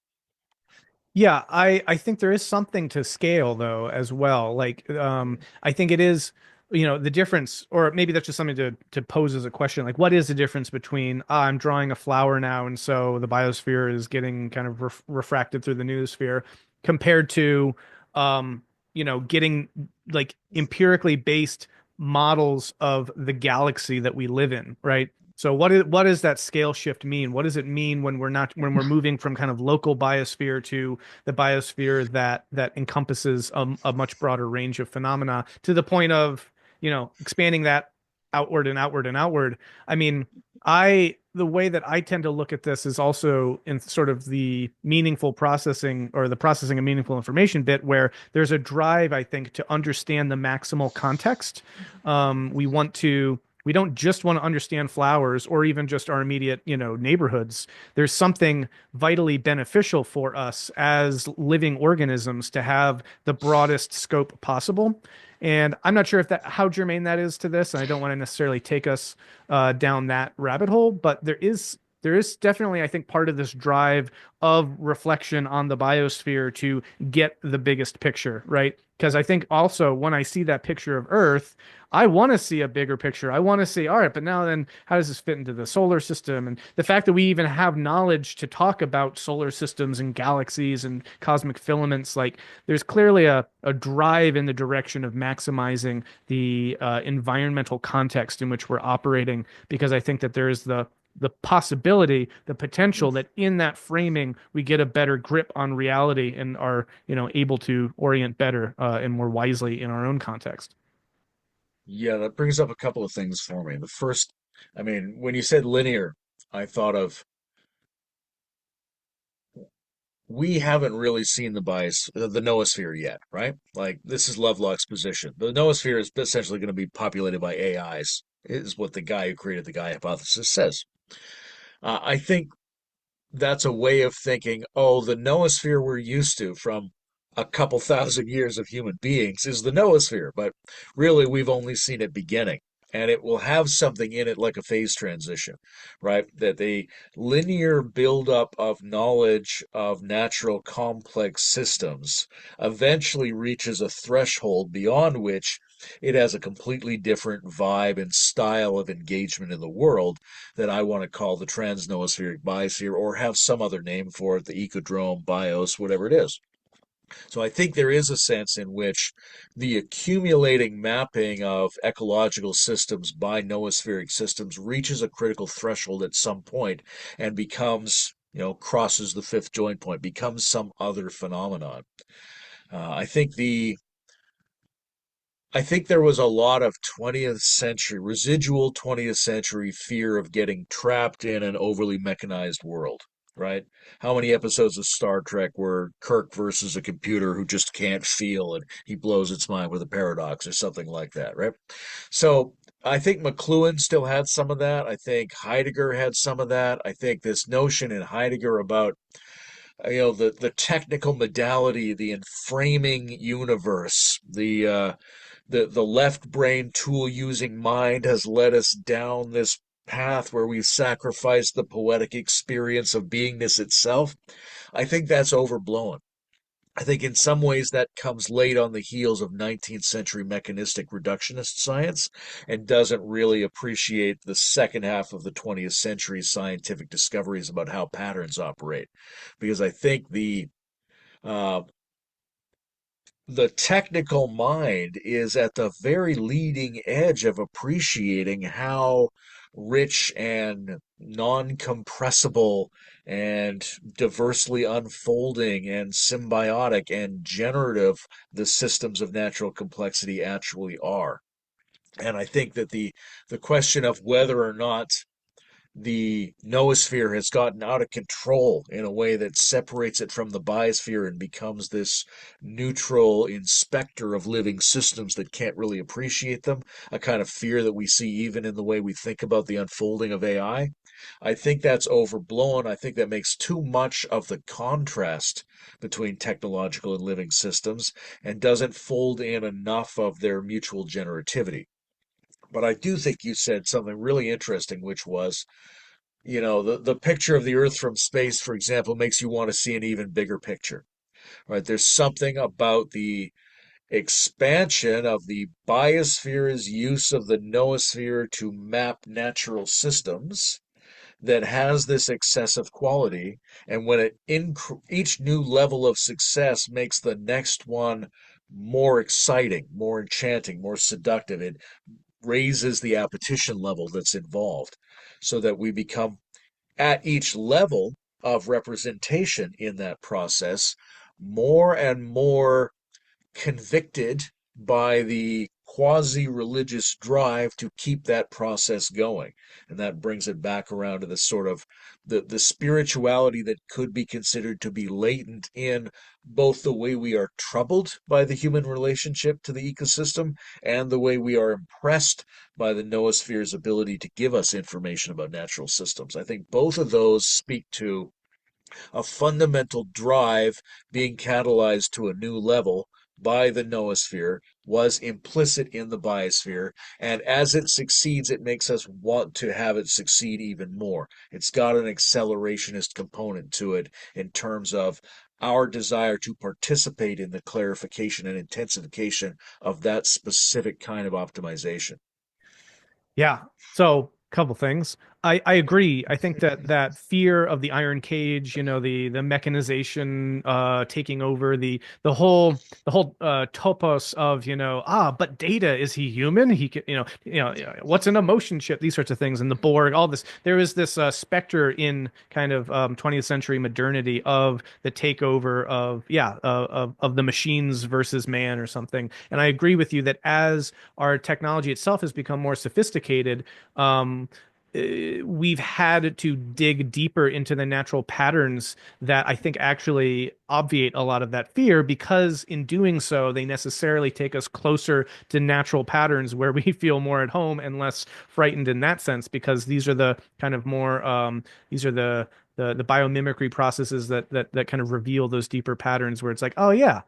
Yeah, I think there is something to scale though as well. Like I think it is. the difference, or maybe that's just something to pose as a question, like what is the difference between I'm drawing a flower now, and so the biosphere is getting kind of refracted through the noosphere, compared to getting like empirically based models of the galaxy that we live in, right? So what does that scale shift mean? What does it mean when we're moving from kind of local biosphere to the biosphere that encompasses a much broader range of phenomena, to the point of expanding that outward and outward and outward. I mean, the way that I tend to look at this is also in sort of the meaningful processing, or the processing of meaningful information bit, where there's a drive, I think, to understand the maximal context. We don't just want to understand flowers or even just our immediate, neighborhoods. There's something vitally beneficial for us as living organisms to have the broadest scope possible. And I'm not sure if that how germane that is to this, and I don't want to necessarily take us down that rabbit hole, but there is definitely, I think, part of this drive of reflection on the biosphere to get the biggest picture, right? Because I think also when I see that picture of Earth, I want to see a bigger picture. I want to see, all right, but now then, how does this fit into the solar system? And the fact that we even have knowledge to talk about solar systems and galaxies and cosmic filaments, like there's clearly a drive in the direction of maximizing the environmental context in which we're operating, because I think that there is the possibility, the potential that in that framing we get a better grip on reality and are, able to orient better and more wisely in our own context. Yeah, that brings up a couple of things for me. The first, I mean, when you said linear, I thought of we haven't really seen the noosphere yet, right? Like this is Lovelock's position. The noosphere is essentially going to be populated by AIs, is what the guy who created the Gaia hypothesis says. I think that's a way of thinking, oh, the noosphere we're used to from a couple thousand years of human beings is the noosphere, but really we've only seen it beginning. And it will have something in it like a phase transition, right? That the linear buildup of knowledge of natural complex systems eventually reaches a threshold beyond which it has a completely different vibe and style of engagement in the world that I want to call the transnoospheric biosphere or have some other name for it, the ecodrome, bios, whatever it is. So I think there is a sense in which the accumulating mapping of ecological systems by noospheric systems reaches a critical threshold at some point and becomes, crosses the fifth joint point, becomes some other phenomenon. I think there was a lot of 20th century, residual 20th century fear of getting trapped in an overly mechanized world, right? How many episodes of Star Trek were Kirk versus a computer who just can't feel and he blows its mind with a paradox or something like that, right? So I think McLuhan still had some of that. I think Heidegger had some of that. I think this notion in Heidegger about the technical modality, the enframing universe, the left brain tool using mind has led us down this path where we've sacrificed the poetic experience of beingness itself. I think that's overblown. I think in some ways that comes late on the heels of 19th century mechanistic reductionist science and doesn't really appreciate the second half of the 20th century scientific discoveries about how patterns operate. Because I think uh, the technical mind is at the very leading edge of appreciating how rich and non-compressible and diversely unfolding and symbiotic and generative the systems of natural complexity actually are. And I think that the question of whether or not the noosphere has gotten out of control in a way that separates it from the biosphere and becomes this neutral inspector of living systems that can't really appreciate them, a kind of fear that we see even in the way we think about the unfolding of AI. I think that's overblown. I think that makes too much of the contrast between technological and living systems and doesn't fold in enough of their mutual generativity. But I do think you said something really interesting, which was the picture of the Earth from space, for example, makes you want to see an even bigger picture, right? There's something about the expansion of the biosphere's use of the noosphere to map natural systems that has this excessive quality. And when each new level of success makes the next one more exciting, more enchanting, more seductive, it raises the appetition level that's involved so that we become at each level of representation in that process more and more convicted by the quasi religious drive to keep that process going. And that brings it back around to the sort of the spirituality that could be considered to be latent in both the way we are troubled by the human relationship to the ecosystem and the way we are impressed by the noosphere's ability to give us information about natural systems. I think both of those speak to a fundamental drive being catalyzed to a new level by the noosphere was implicit in the biosphere. And as it succeeds, it makes us want to have it succeed even more. It's got an accelerationist component to it in terms of our desire to participate in the clarification and intensification of that specific kind of optimization. Yeah. So, couple things. I agree. I think that that fear of the iron cage, the mechanization taking over the whole topos of, but Data, is he human? He can, what's an emotion chip? These sorts of things, and the Borg, all this. There is this specter in kind of 20th century modernity of the takeover of of the machines versus man or something. And I agree with you that as our technology itself has become more sophisticated, um, we've had to dig deeper into the natural patterns that I think actually obviate a lot of that fear, because in doing so, they necessarily take us closer to natural patterns where we feel more at home and less frightened in that sense, because these are the kind of more these are the biomimicry processes that kind of reveal those deeper patterns where it's like, oh yeah,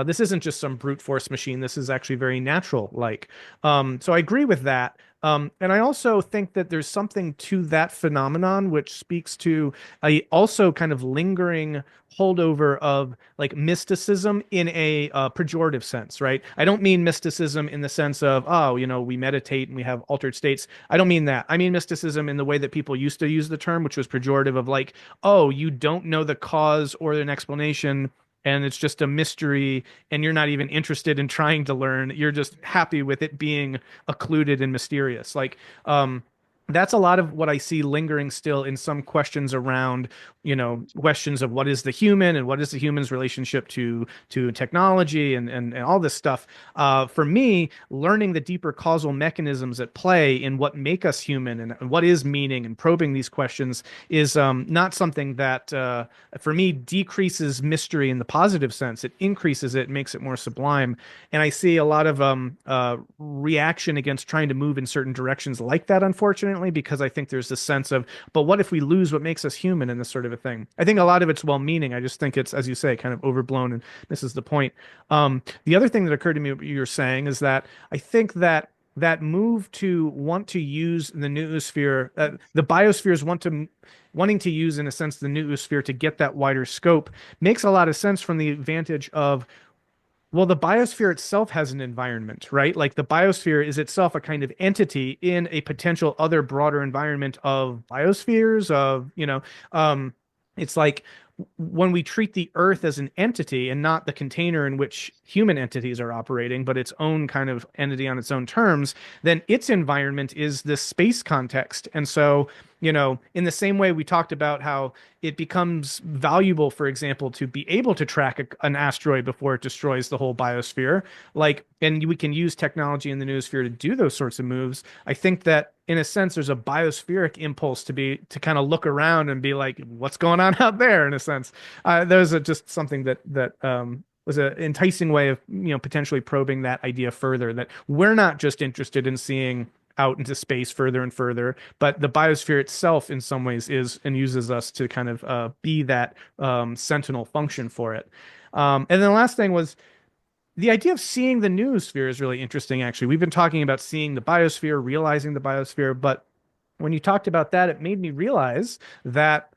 this isn't just some brute force machine. This is actually very natural like. So I agree with that. And I also think that there's something to that phenomenon which speaks to a also kind of lingering holdover of like mysticism in a pejorative sense, right? I don't mean mysticism in the sense of, oh, we meditate and we have altered states. I don't mean that. I mean mysticism in the way that people used to use the term, which was pejorative of like, oh, you don't know the cause or an explanation, and it's just a mystery, and you're not even interested in trying to learn. You're just happy with it being occluded and mysterious. Like, that's a lot of what I see lingering still in some questions around, questions of what is the human and what is the human's relationship to technology and all this stuff. For me, learning the deeper causal mechanisms at play in what make us human and what is meaning, and probing these questions is not something that, for me, decreases mystery in the positive sense. It increases it, makes it more sublime. And I see a lot of reaction against trying to move in certain directions like that, unfortunately, because I think there's this sense of, but what if we lose what makes us human, and this sort of a thing. I think a lot of it's well-meaning. I just think it's, as you say, kind of overblown and misses the point. The other thing that occurred to me, what you're saying, is that I think that that move to want to use the noosphere, the biospheres wanting to use, in a sense, the noosphere to get that wider scope, makes a lot of sense from the advantage of, well, the biosphere itself has an environment, right? Like the biosphere is itself a kind of entity in a potential other broader environment of biospheres, it's like when we treat the Earth as an entity and not the container in which human entities are operating, but its own kind of entity on its own terms, then its environment is this space context. And so, in the same way we talked about how it becomes valuable, for example, to be able to track an asteroid before it destroys the whole biosphere, like, and we can use technology in the noosphere to do those sorts of moves. I think that in a sense, there's a biospheric impulse to kind of look around and be like, what's going on out there, in a sense. There's just something that was an enticing way of, potentially probing that idea further, that we're not just interested in seeing out into space further and further, but the biosphere itself in some ways is and uses us to kind of be that sentinel function for it. And then the last thing was the idea of seeing the noosphere is really interesting, actually. We've been talking about seeing the biosphere, realizing the biosphere, but when you talked about that, it made me realize that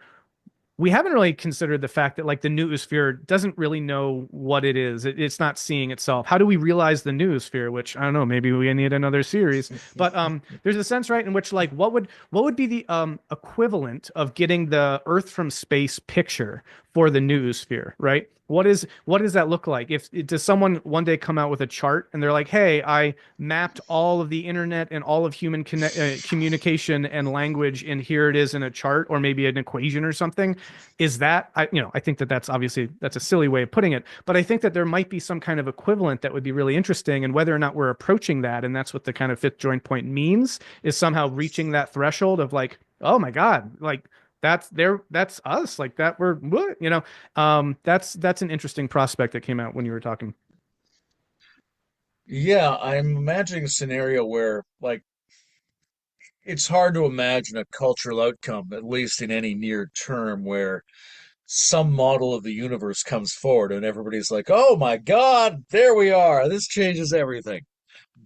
we haven't really considered the fact that like the noosphere doesn't really know what it is. It's not seeing itself. How do we realize the noosphere? Which I don't know. Maybe we need another series. But there's a sense, right, in which like what would be the equivalent of getting the Earth from space picture for the noosphere, right? What does that look like? If does someone one day come out with a chart and they're like, "Hey, I mapped all of the internet and all of human communication and language, and here it is in a chart or maybe an equation or something." Is that I think that that's obviously that's a silly way of putting it, but I think that there might be some kind of equivalent that would be really interesting, and whether or not we're approaching that, and that's what the kind of fifth joint point means, is somehow reaching that threshold of like, oh my God, like that's us, like that we're that's an interesting prospect that came out when you were talking. Yeah, I'm imagining a scenario where, like, it's hard to imagine a cultural outcome, at least in any near term, where some model of the universe comes forward and everybody's like, oh my God, there we are. This changes everything.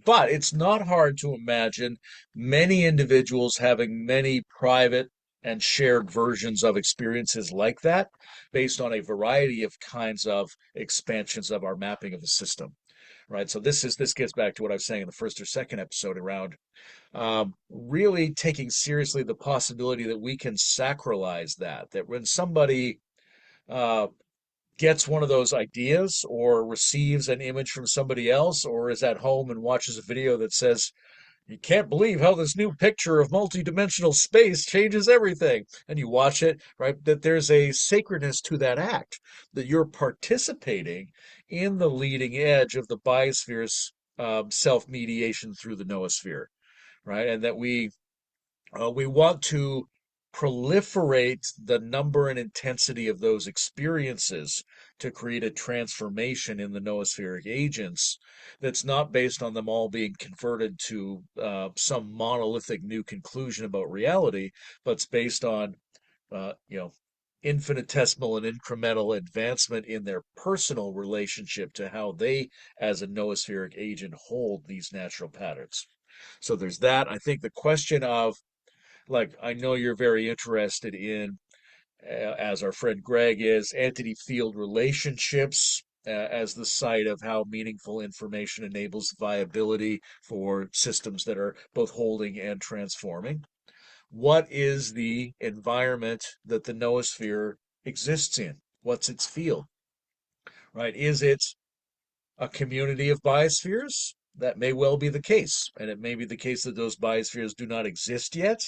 But it's not hard to imagine many individuals having many private and shared versions of experiences like that based on a variety of kinds of expansions of our mapping of the system, right? So this gets back to what I was saying in the first or second episode around really taking seriously the possibility that we can sacralize that when somebody uh, gets one of those ideas or receives an image from somebody else or is at home and watches a video that says, you can't believe how this new picture of multidimensional space changes everything. And you watch it, right? That there's a sacredness to that act, that you're participating in the leading edge of the biosphere's self mediation through the noosphere, right? And that we want to proliferate the number and intensity of those experiences to create a transformation in the noospheric agents that's not based on them all being converted to some monolithic new conclusion about reality, but it's based on you know, infinitesimal and incremental advancement in their personal relationship to how they, as a noospheric agent, hold these natural patterns. So there's that. I think the question of, like, I know you're very interested in, as our friend Greg is, entity field relationships as the site of how meaningful information enables viability for systems that are both holding and transforming. What is the environment that the noosphere exists in? What's its field, right? Is it a community of biospheres? That may well be the case. And it may be the case that those biospheres do not exist yet,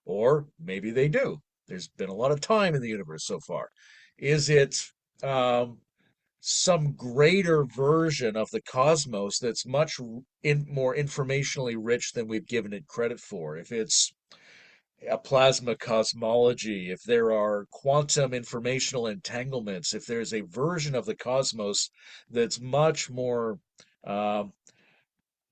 or maybe they do. There's been a lot of time in the universe so far. Is it um, some greater version of the cosmos that's much more informationally rich than we've given it credit for? If it's a plasma cosmology, if there are quantum informational entanglements, if there's a version of the cosmos that's uh,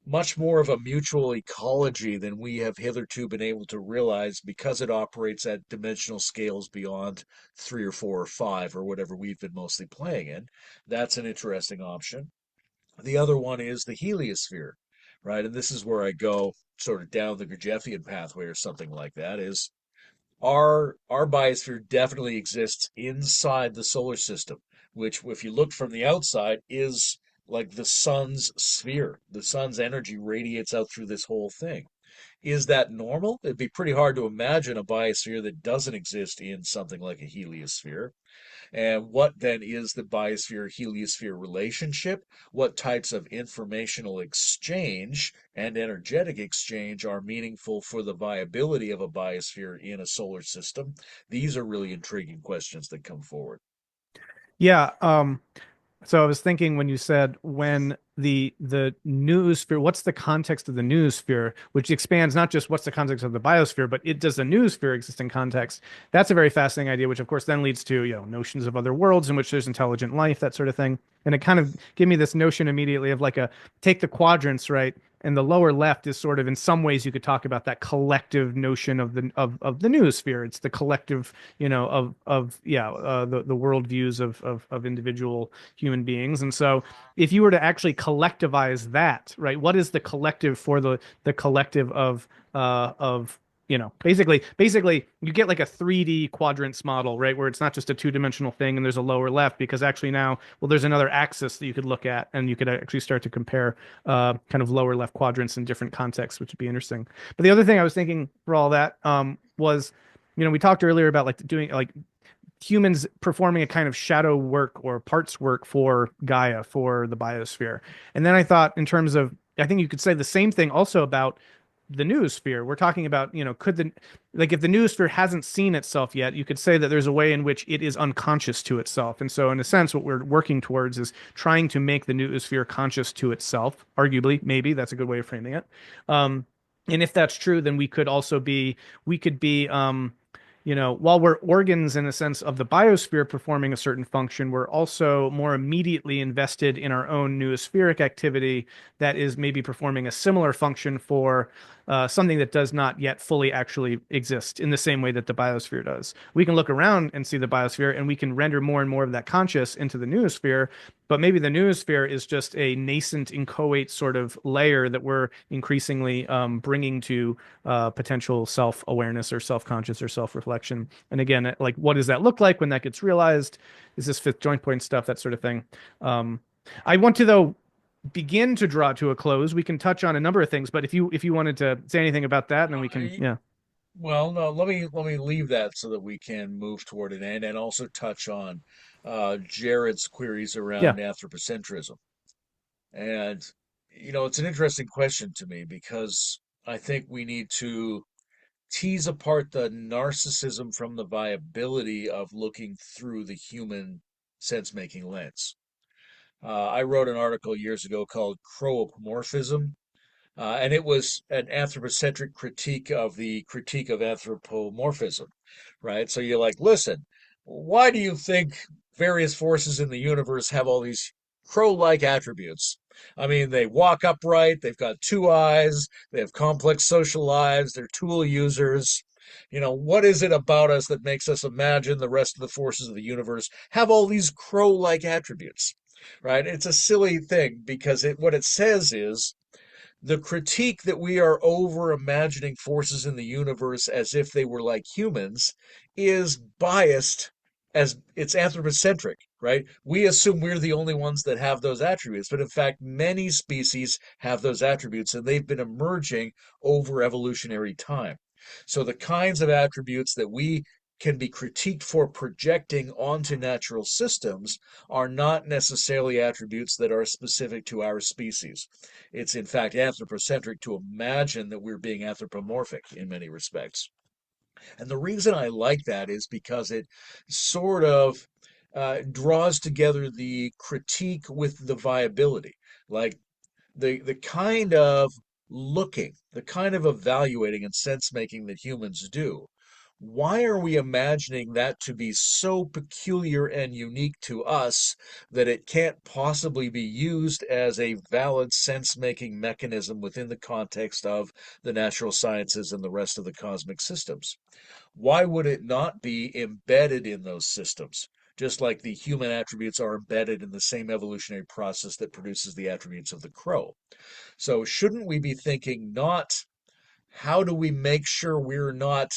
much more of a mutual ecology than we have hitherto been able to realize because it operates at dimensional scales beyond 3 or 4 or 5 or whatever we've been mostly playing in. That's an interesting option. The other one is the heliosphere, right? And this is where I go sort of down the Gurdjieffian pathway or something like that, is our biosphere definitely exists inside the solar system, which, if you look from the outside, is like the sun's sphere. The sun's energy radiates out through this whole thing. Is that normal? It'd be pretty hard to imagine a biosphere that doesn't exist in something like a heliosphere. And what then is the biosphere heliosphere relationship? What types of informational exchange and energetic exchange are meaningful for the viability of a biosphere in a solar system? These are really intriguing questions that come forward. Yeah. So I was thinking when you said when the noosphere, what's the context of the noosphere, which expands not just what's the context of the biosphere, but it does the noosphere exist in context? That's a very fascinating idea, which of course then leads to, notions of other worlds in which there's intelligent life, that sort of thing. And it kind of gave me this notion immediately of like take the quadrants, right? And the lower left is sort of in some ways you could talk about that collective notion of the noosphere. It's the collective, the worldviews of individual human beings. And so if you were to actually collectivize that, right, what is the collective for the collective of basically you get like a 3D quadrants model, right? Where it's not just a two-dimensional thing and there's a lower left because actually now, well, there's another axis that you could look at and you could actually start to compare kind of lower left quadrants in different contexts, which would be interesting. But the other thing I was thinking for all that was, we talked earlier about like doing like humans performing a kind of shadow work or parts work for Gaia, for the biosphere. And then I thought, in terms of, I think you could say the same thing also about the noosphere. We're talking about, like if the noosphere hasn't seen itself yet, you could say that there's a way in which it is unconscious to itself. And so, in a sense, what we're working towards is trying to make the noosphere conscious to itself. Arguably, maybe that's a good way of framing it. Um, and if that's true, then we could be, while we're organs in the sense of the biosphere performing a certain function, we're also more immediately invested in our own noospheric activity that is maybe performing a similar function for something that does not yet fully actually exist in the same way that the biosphere does. We can look around and see the biosphere, and we can render more and more of that conscious into the noosphere, but maybe the noosphere is just a nascent, inchoate sort of layer that we're increasingly bringing to potential self-awareness or self-conscious or self-reflection. And again, like what does that look like when that gets realized? Is this fifth joint point stuff, that sort of thing? Um, I want to though begin to draw to a close. We can touch on a number of things, but if you wanted to say anything about that, then we can, I, yeah, well, no, let me leave that so that we can move toward an end and also touch on Jared's queries yeah. around anthropocentrism. And it's an interesting question to me because I think we need to tease apart the narcissism from the viability of looking through the human sense-making lens. I wrote an article years ago called Croomorphism, and it was an anthropocentric critique of anthropomorphism, right? So you're like, listen, why do you think various forces in the universe have all these crow-like attributes? I mean, they walk upright, they've got two eyes, they have complex social lives, they're tool users. What is it about us that makes us imagine the rest of the forces of the universe have all these crow-like attributes? Right? It's a silly thing because what it says is the critique that we are over imagining forces in the universe as if they were like humans is biased, as it's anthropocentric, right? We assume we're the only ones that have those attributes, but in fact, many species have those attributes and they've been emerging over evolutionary time. So the kinds of attributes that we can be critiqued for projecting onto natural systems are not necessarily attributes that are specific to our species. It's in fact anthropocentric to imagine that we're being anthropomorphic in many respects. And the reason I like that is because it sort of draws together the critique with the viability. Like the kind of looking, the kind of evaluating and sense making that humans do. Why are we imagining that to be so peculiar and unique to us that it can't possibly be used as a valid sense making mechanism within the context of the natural sciences and the rest of the cosmic systems? Why would it not be embedded in those systems? Just like the human attributes are embedded in the same evolutionary process that produces the attributes of the crow. So, shouldn't we be thinking not how do we make sure we're not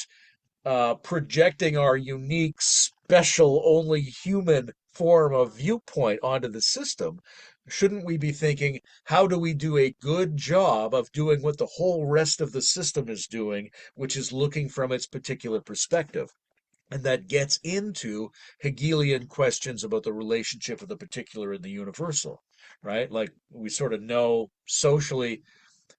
projecting our unique, special, only human form of viewpoint onto the system? Shouldn't we be thinking, how do we do a good job of doing what the whole rest of the system is doing, which is looking from its particular perspective? And that gets into Hegelian questions about the relationship of the particular and the universal, right? Like we sort of know socially,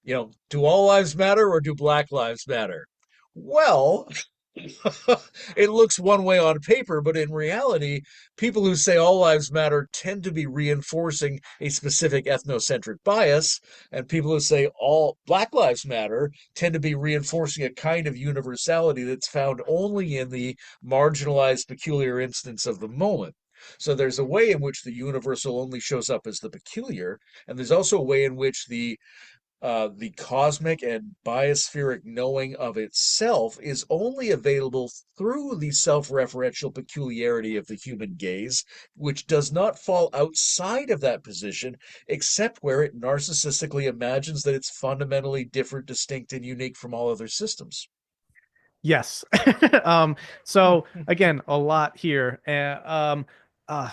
do all lives matter or do black lives matter? Well, it looks one way on paper, but in reality, people who say all lives matter tend to be reinforcing a specific ethnocentric bias, and people who say all Black lives matter tend to be reinforcing a kind of universality that's found only in the marginalized, peculiar instance of the moment. So there's a way in which the universal only shows up as the peculiar, and there's also a way in which the cosmic and biospheric knowing of itself is only available through the self-referential peculiarity of the human gaze, which does not fall outside of that position except where it narcissistically imagines that it's fundamentally different, distinct, and unique from all other systems. Yes. So again, a lot here.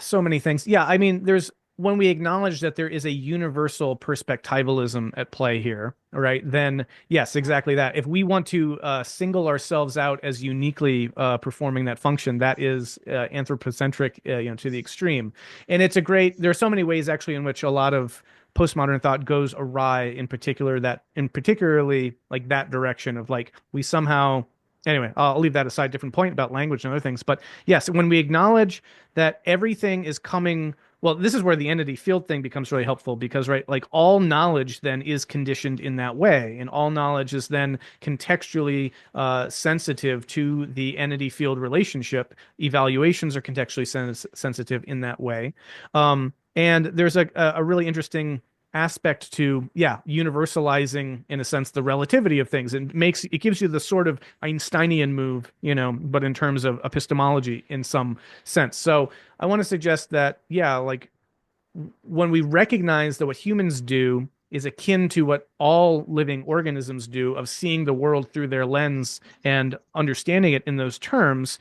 So many things. Yeah, I mean, there's when we acknowledge that there is a universal perspectivalism at play here, right? Then yes, exactly that. If we want to single ourselves out as uniquely performing that function, that is anthropocentric, to the extreme. And it's a great. There are so many ways actually in which a lot of postmodern thought goes awry, in particularly like that direction of like we somehow. Anyway, I'll leave that aside. Different point about language and other things. But yes, when we acknowledge that everything is coming, well, this is where the entity field thing becomes really helpful because, right, like all knowledge then is conditioned in that way. And all knowledge is then contextually sensitive to the entity field relationship. Evaluations are contextually sensitive in that way. And there's a really interesting aspect to universalizing in a sense the relativity of things and it gives you the sort of Einsteinian move, but in terms of epistemology in some sense. So I want to suggest that like when we recognize that what humans do is akin to what all living organisms do of seeing the world through their lens and understanding it in those terms,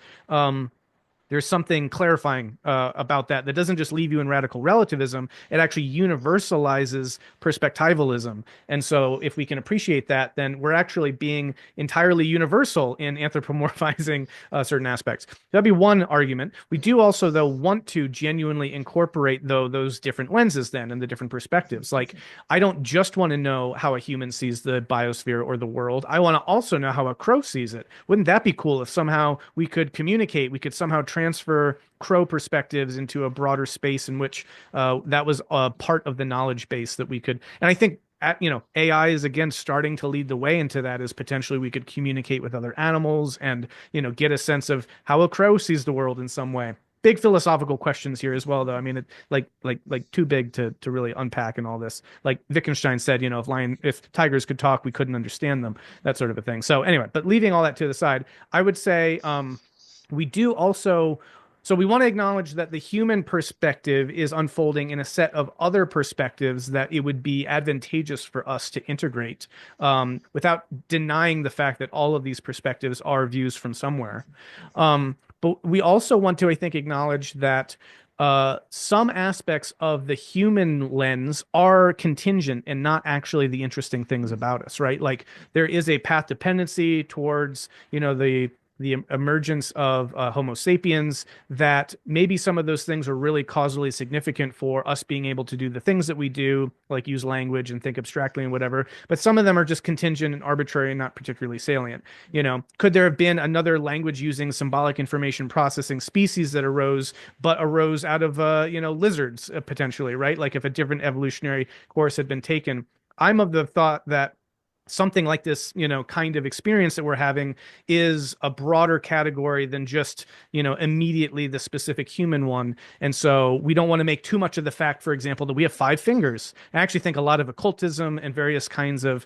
there's something clarifying about that doesn't just leave you in radical relativism. It actually universalizes perspectivalism. And so, if we can appreciate that, then we're actually being entirely universal in anthropomorphizing certain aspects. That'd be one argument. We do also, though, want to genuinely incorporate, though, those different lenses then and the different perspectives. Like, I don't just want to know how a human sees the biosphere or the world. I want to also know how a crow sees it. Wouldn't that be cool if somehow we could communicate, we could somehow transfer crow perspectives into a broader space in which that was a part of the knowledge base that we could. And I think AI is again starting to lead the way into that as potentially we could communicate with other animals and get a sense of how a crow sees the world in some way. Big philosophical questions here as well, though. I mean, like too big to really unpack in all this. Like Wittgenstein said, if tigers could talk, we couldn't understand them. That sort of a thing. So anyway, but leaving all that to the side, I would say we do also. So we want to acknowledge that the human perspective is unfolding in a set of other perspectives that it would be advantageous for us to integrate, without denying the fact that all of these perspectives are views from somewhere. But we also want to, I think, acknowledge that some aspects of the human lens are contingent and not actually the interesting things about us, right? Like there is a path dependency towards, the emergence of Homo sapiens, that maybe some of those things are really causally significant for us being able to do the things that we do, like use language and think abstractly and whatever. But some of them are just contingent and arbitrary and not particularly salient. Could there have been another language using symbolic information processing species that arose out of, lizards potentially, right? Like if a different evolutionary course had been taken. I'm of the thought that something like this, kind of experience that we're having is a broader category than just, immediately the specific human one. And so we don't want to make too much of the fact, for example, that we have five fingers. I actually think a lot of occultism and various kinds of,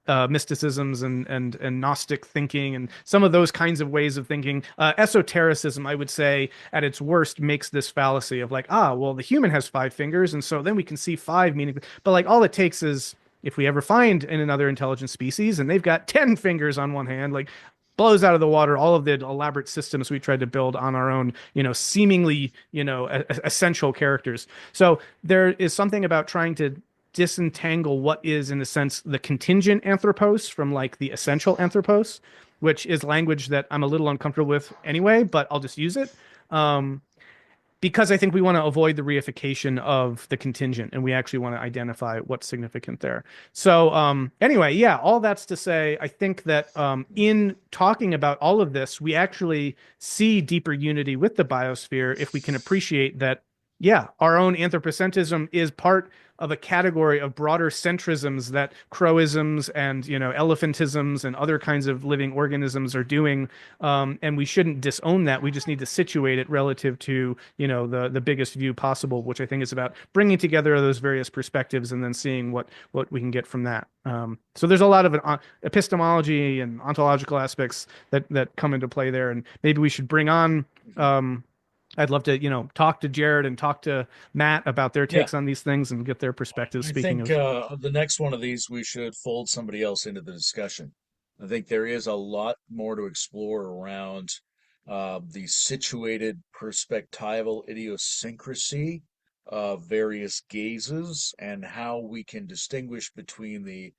mysticisms and Gnostic thinking and some of those kinds of ways of thinking, esotericism, I would say, at its worst, makes this fallacy of like, well, the human has five fingers, and so then we can see five meaning. But like all it takes is if we ever find in another intelligent species and they've got 10 fingers on one hand, like blows out of the water all of the elaborate systems we tried to build on our own, seemingly, essential characters. So there is something about trying to disentangle what is, in a sense, the contingent anthropos from like the essential anthropos, which is language that I'm a little uncomfortable with anyway, but I'll just use it. Because I think we want to avoid the reification of the contingent and we actually want to identify what's significant there. So anyway, yeah, all that's to say, I think that in talking about all of this, we actually see deeper unity with the biosphere if we can appreciate that, yeah, our own anthropocentrism is part of a category of broader centrisms that crowisms and elephantisms and other kinds of living organisms are doing, and we shouldn't disown that. We just need to situate it relative to the biggest view possible, which I think is about bringing together those various perspectives and then seeing what we can get from that. So there's a lot of epistemology and ontological aspects that come into play there, and maybe we should bring on. I'd love to, talk to Jared and talk to Matt about their Yeah, takes on these things and get their perspectives. I Speaking think of, the next one of these we should fold somebody else into the discussion. I think there is a lot more to explore around the situated perspectival idiosyncrasy of various gazes and how we can distinguish between the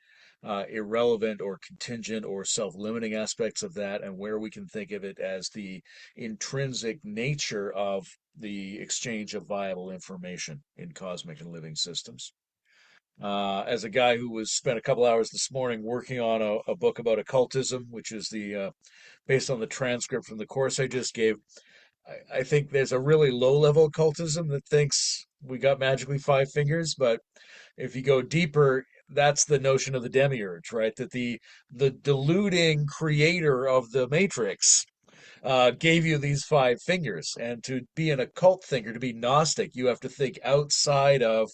irrelevant or contingent or self-limiting aspects of that, and where we can think of it as the intrinsic nature of the exchange of viable information in cosmic and living systems. As a guy who was spent a couple hours this morning working on a book about occultism, which is the based on the transcript from the course I just gave, I think there's a really low level occultism that thinks we got magically five fingers, but if you go deeper, that's the notion of the demiurge, right? That the deluding creator of the matrix gave you these five fingers. And to be an occult thinker, to be Gnostic, you have to think outside of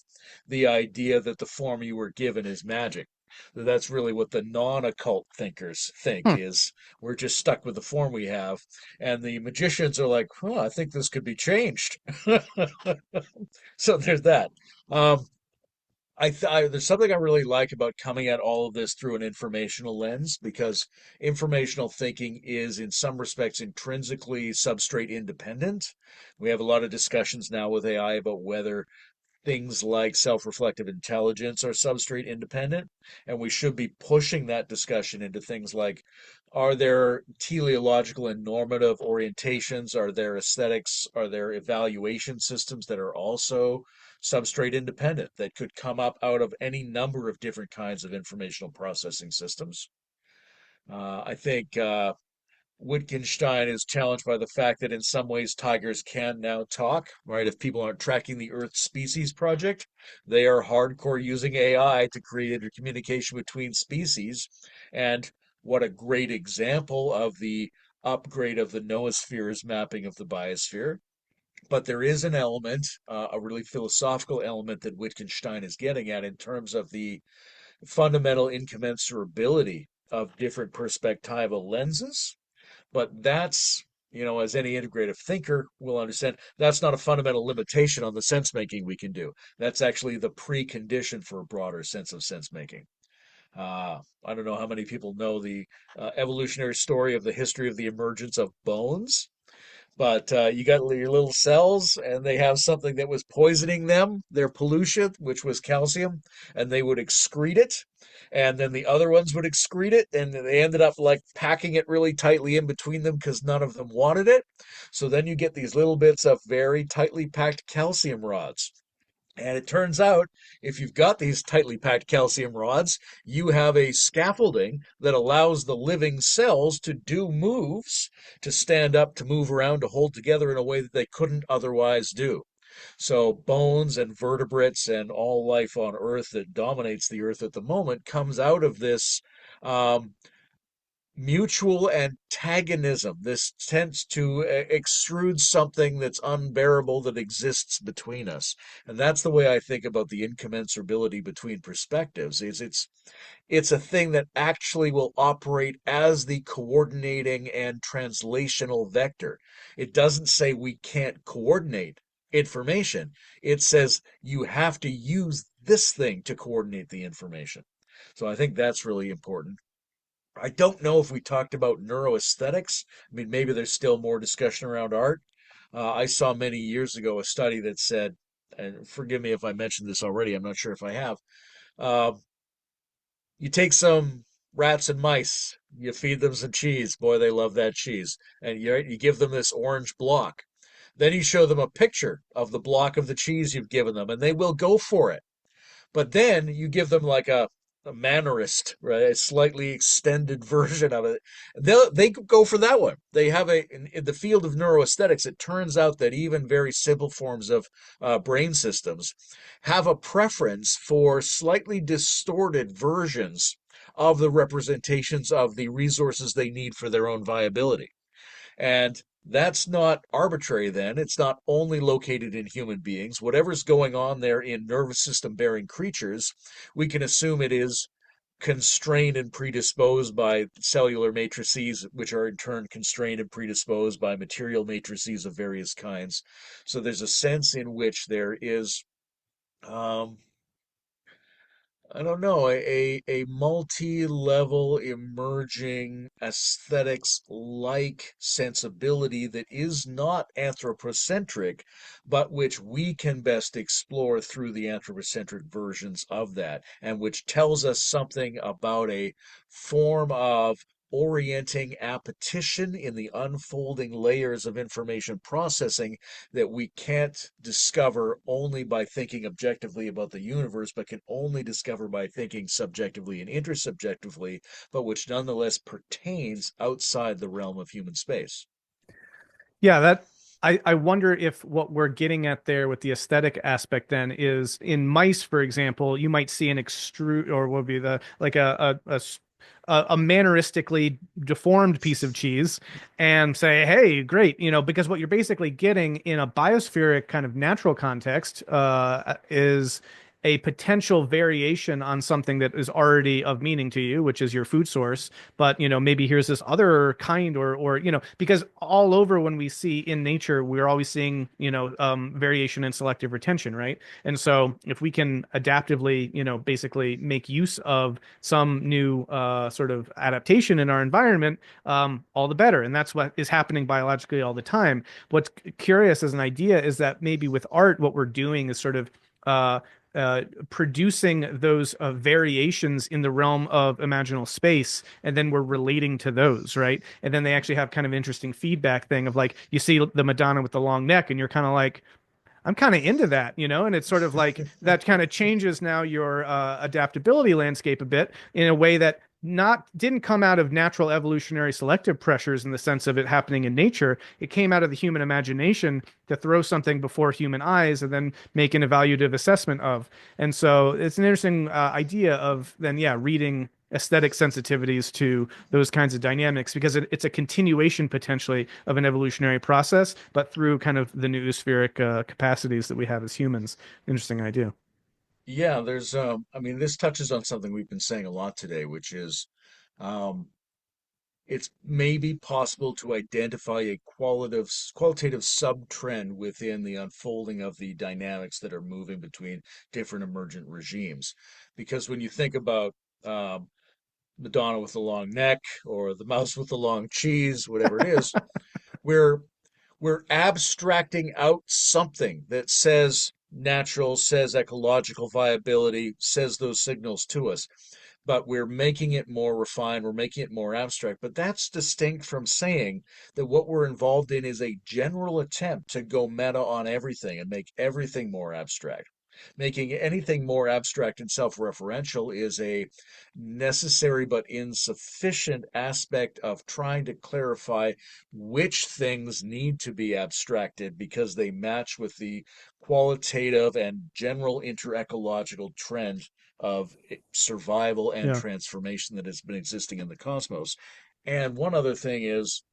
the idea that the form you were given is magic. That's really what the non-occult thinkers think Hmm. is we're just stuck with the form we have. And the magicians are like, huh, I think this could be changed. So there's that. Um, there's something I really like about coming at all of this through an informational lens because informational thinking is, in some respects, intrinsically substrate independent. We have a lot of discussions now with AI about whether things like self-reflective intelligence are substrate independent, and we should be pushing that discussion into things like, are there teleological and normative orientations? Are there aesthetics? Are there evaluation systems that are also substrate independent that could come up out of any number of different kinds of informational processing systems? I think Wittgenstein is challenged by the fact that in some ways tigers can now talk, right? If people aren't tracking the Earth Species Project, they are hardcore using AI to create intercommunication between species. And what a great example of the upgrade of the noosphere's mapping of the biosphere. But there is an element, a really philosophical element that Wittgenstein is getting at in terms of the fundamental incommensurability of different perspectival lenses, but that's, as any integrative thinker will understand, that's not a fundamental limitation on the sense making we can do. That's actually the precondition for a broader sense of sense making. I don't know how many people know the evolutionary story of the history of the emergence of bones, but you got your little cells, and they have something that was poisoning them, their pollution, which was calcium, and they would excrete it. And then the other ones would excrete it, and they ended up like packing it really tightly in between them because none of them wanted it. So then you get these little bits of very tightly packed calcium rods. And it turns out, if you've got these tightly packed calcium rods, you have a scaffolding that allows the living cells to do moves, to stand up, to move around, to hold together in a way that they couldn't otherwise do. So, bones and vertebrates and all life on Earth that dominates the Earth at the moment comes out of this um, mutual antagonism. This tends to extrude something that's unbearable that exists between us. And that's the way I think about the incommensurability between perspectives. Is it's a thing that actually will operate as the coordinating and translational vector. It doesn't say we can't coordinate information. It says you have to use this thing to coordinate the information. So I think that's really important. I don't know if we talked about neuroaesthetics. I mean, maybe there's still more discussion around art. I saw many years ago a study that said, and forgive me if I mentioned this already, I'm not sure if I have. Uh, you take some rats and mice, you feed them some cheese. Boy, they love that cheese. And you give them this orange block. Then you show them a picture of the block of the cheese you've given them, and they will go for it. But then you give them like a mannerist, right? A slightly extended version of it. They go for that one. They have in the field of neuroaesthetics, it turns out that even very simple forms of brain systems have a preference for slightly distorted versions of the representations of the resources they need for their own viability. And that's not arbitrary then. It's not only located in human beings. Whatever's going on there in nervous system bearing creatures, we can assume it is constrained and predisposed by cellular matrices, which are in turn constrained and predisposed by material matrices of various kinds. So there's a sense in which there is um, I don't know, a multi-level emerging aesthetics like sensibility that is not anthropocentric, but which we can best explore through the anthropocentric versions of that, and which tells us something about a form of orienting appetition in the unfolding layers of information processing that we can't discover only by thinking objectively about the universe, but can only discover by thinking subjectively and intersubjectively, but which nonetheless pertains outside the realm of human space. Yeah, that I wonder if what we're getting at there with the aesthetic aspect then is in mice, for example, you might see an extrude or what would be the like a manneristically deformed piece of cheese and say, hey, great, because what you're basically getting in a biospheric kind of natural context is a potential variation on something that is already of meaning to you, which is your food source. But, maybe here's this other kind or, because all over when we see in nature, we're always seeing, variation in selective retention, right? And so if we can adaptively, basically make use of some new sort of adaptation in our environment, all the better. And that's what is happening biologically all the time. What's curious as an idea is that maybe with art, what we're doing is sort of uh, producing those variations in the realm of imaginal space, and then we're relating to those, right? And then they actually have kind of interesting feedback thing of like you see the Madonna with the long neck, and you're kind of like, I'm kind of into that, and it's sort of like that kind of changes now your adaptability landscape a bit in a way that not didn't come out of natural evolutionary selective pressures in the sense of it happening in nature. It came out of the human imagination to throw something before human eyes and then make an evaluative assessment of. And so it's an interesting idea of then, yeah, reading aesthetic sensitivities to those kinds of dynamics because it's a continuation potentially of an evolutionary process, but through kind of the noospheric capacities that we have as humans. Interesting idea. Yeah, I mean, this touches on something we've been saying a lot today, which is um, it's maybe possible to identify a qualitative sub-trend within the unfolding of the dynamics that are moving between different emergent regimes. Because when you think about um, Madonna with the long neck or the mouse with the long cheese, whatever it is, we're we're abstracting out something that says natural, says ecological viability, says those signals to us. But we're making it more refined, we're making it more abstract. But that's distinct from saying that what we're involved in is a general attempt to go meta on everything and make everything more abstract. Making anything more abstract and self referential is a necessary but insufficient aspect of trying to clarify which things need to be abstracted because they match with the qualitative and general interecological trend of survival and Yeah. transformation that has been existing in the cosmos. And one other thing is,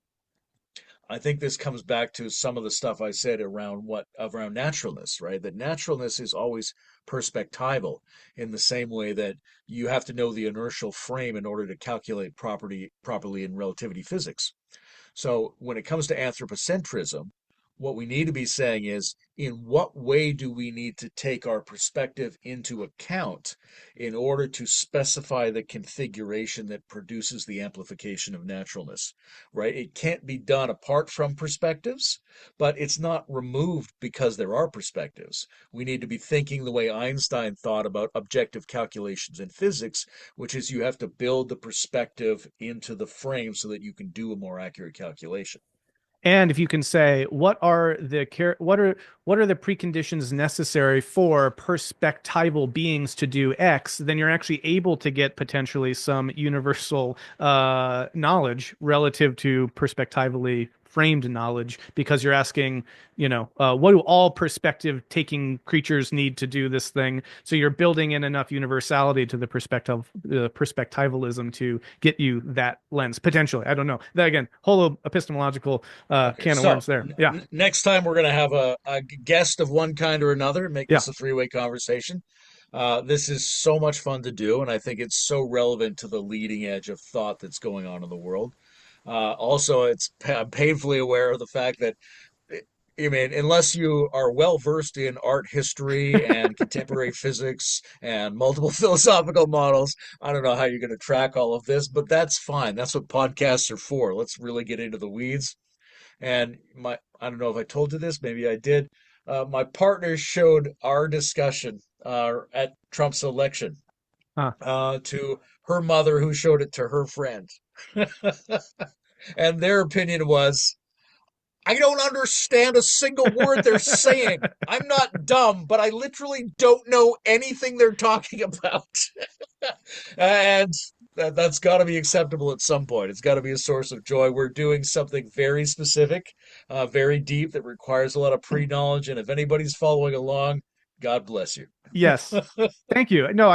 I think this comes back to some of the stuff I said around naturalness, right? That naturalness is always perspectival in the same way that you have to know the inertial frame in order to calculate properly in relativity physics. So when it comes to anthropocentrism, what we need to be saying is, in what way do we need to take our perspective into account in order to specify the configuration that produces the amplification of naturalness, right? It can't be done apart from perspectives, but it's not removed because there are perspectives. We need to be thinking the way Einstein thought about objective calculations in physics, which is you have to build the perspective into the frame so that you can do a more accurate calculation. And if you can say what are the preconditions necessary for perspectival beings to do X, then you're actually able to get potentially some universal knowledge relative to perspectively framed knowledge because you're asking, what do all perspective taking creatures need to do this thing? So you're building in enough universality to the perspectivalism to get you that lens potentially. I don't know. That again, whole epistemological Okay, can of so worms there. Yeah. next time we're going to have a guest of one kind or another and make Yeah. this a three-way conversation. This is so much fun to do, and I think it's so relevant to the leading edge of thought that's going on in the world. Also, I'm painfully aware of the fact that I mean, unless you are well versed in art history and contemporary physics and multiple philosophical models, I don't know how you're going to track all of this, but that's fine. That's what podcasts are for. Let's really get into the weeds. And I don't know if I told you this, maybe I did. My partner showed our discussion at Trump's election Huh. to her mother, who showed it to her friend. And their opinion was, I don't understand a single word they're saying. I'm not dumb, but I literally don't know anything they're talking about. And that's got to be acceptable at some point. It's got to be a source of joy. We're doing something very specific, very deep that requires a lot of pre knowledge. And if anybody's following along, God bless you. Yes. Thank you. No,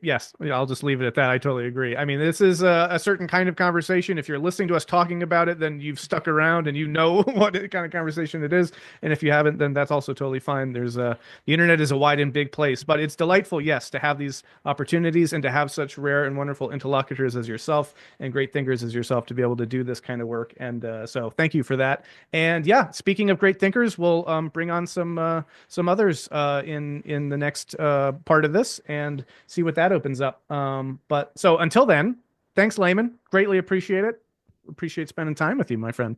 yes, I'll just leave it at that. I totally agree. I mean, this is a certain kind of conversation. If you're listening to us talking about it, then you've stuck around and you know what kind of conversation it is. And if you haven't, then that's also totally fine. The internet is a wide and big place, but it's delightful, yes, to have these opportunities and to have such rare and wonderful interlocutors as yourself and great thinkers as yourself to be able to do this kind of work. And so thank you for that. And yeah, speaking of great thinkers, we'll bring on some others in the next part of this and see what that opens up. But so until then, thanks, Layman. Greatly appreciate it. Appreciate spending time with you, my friend.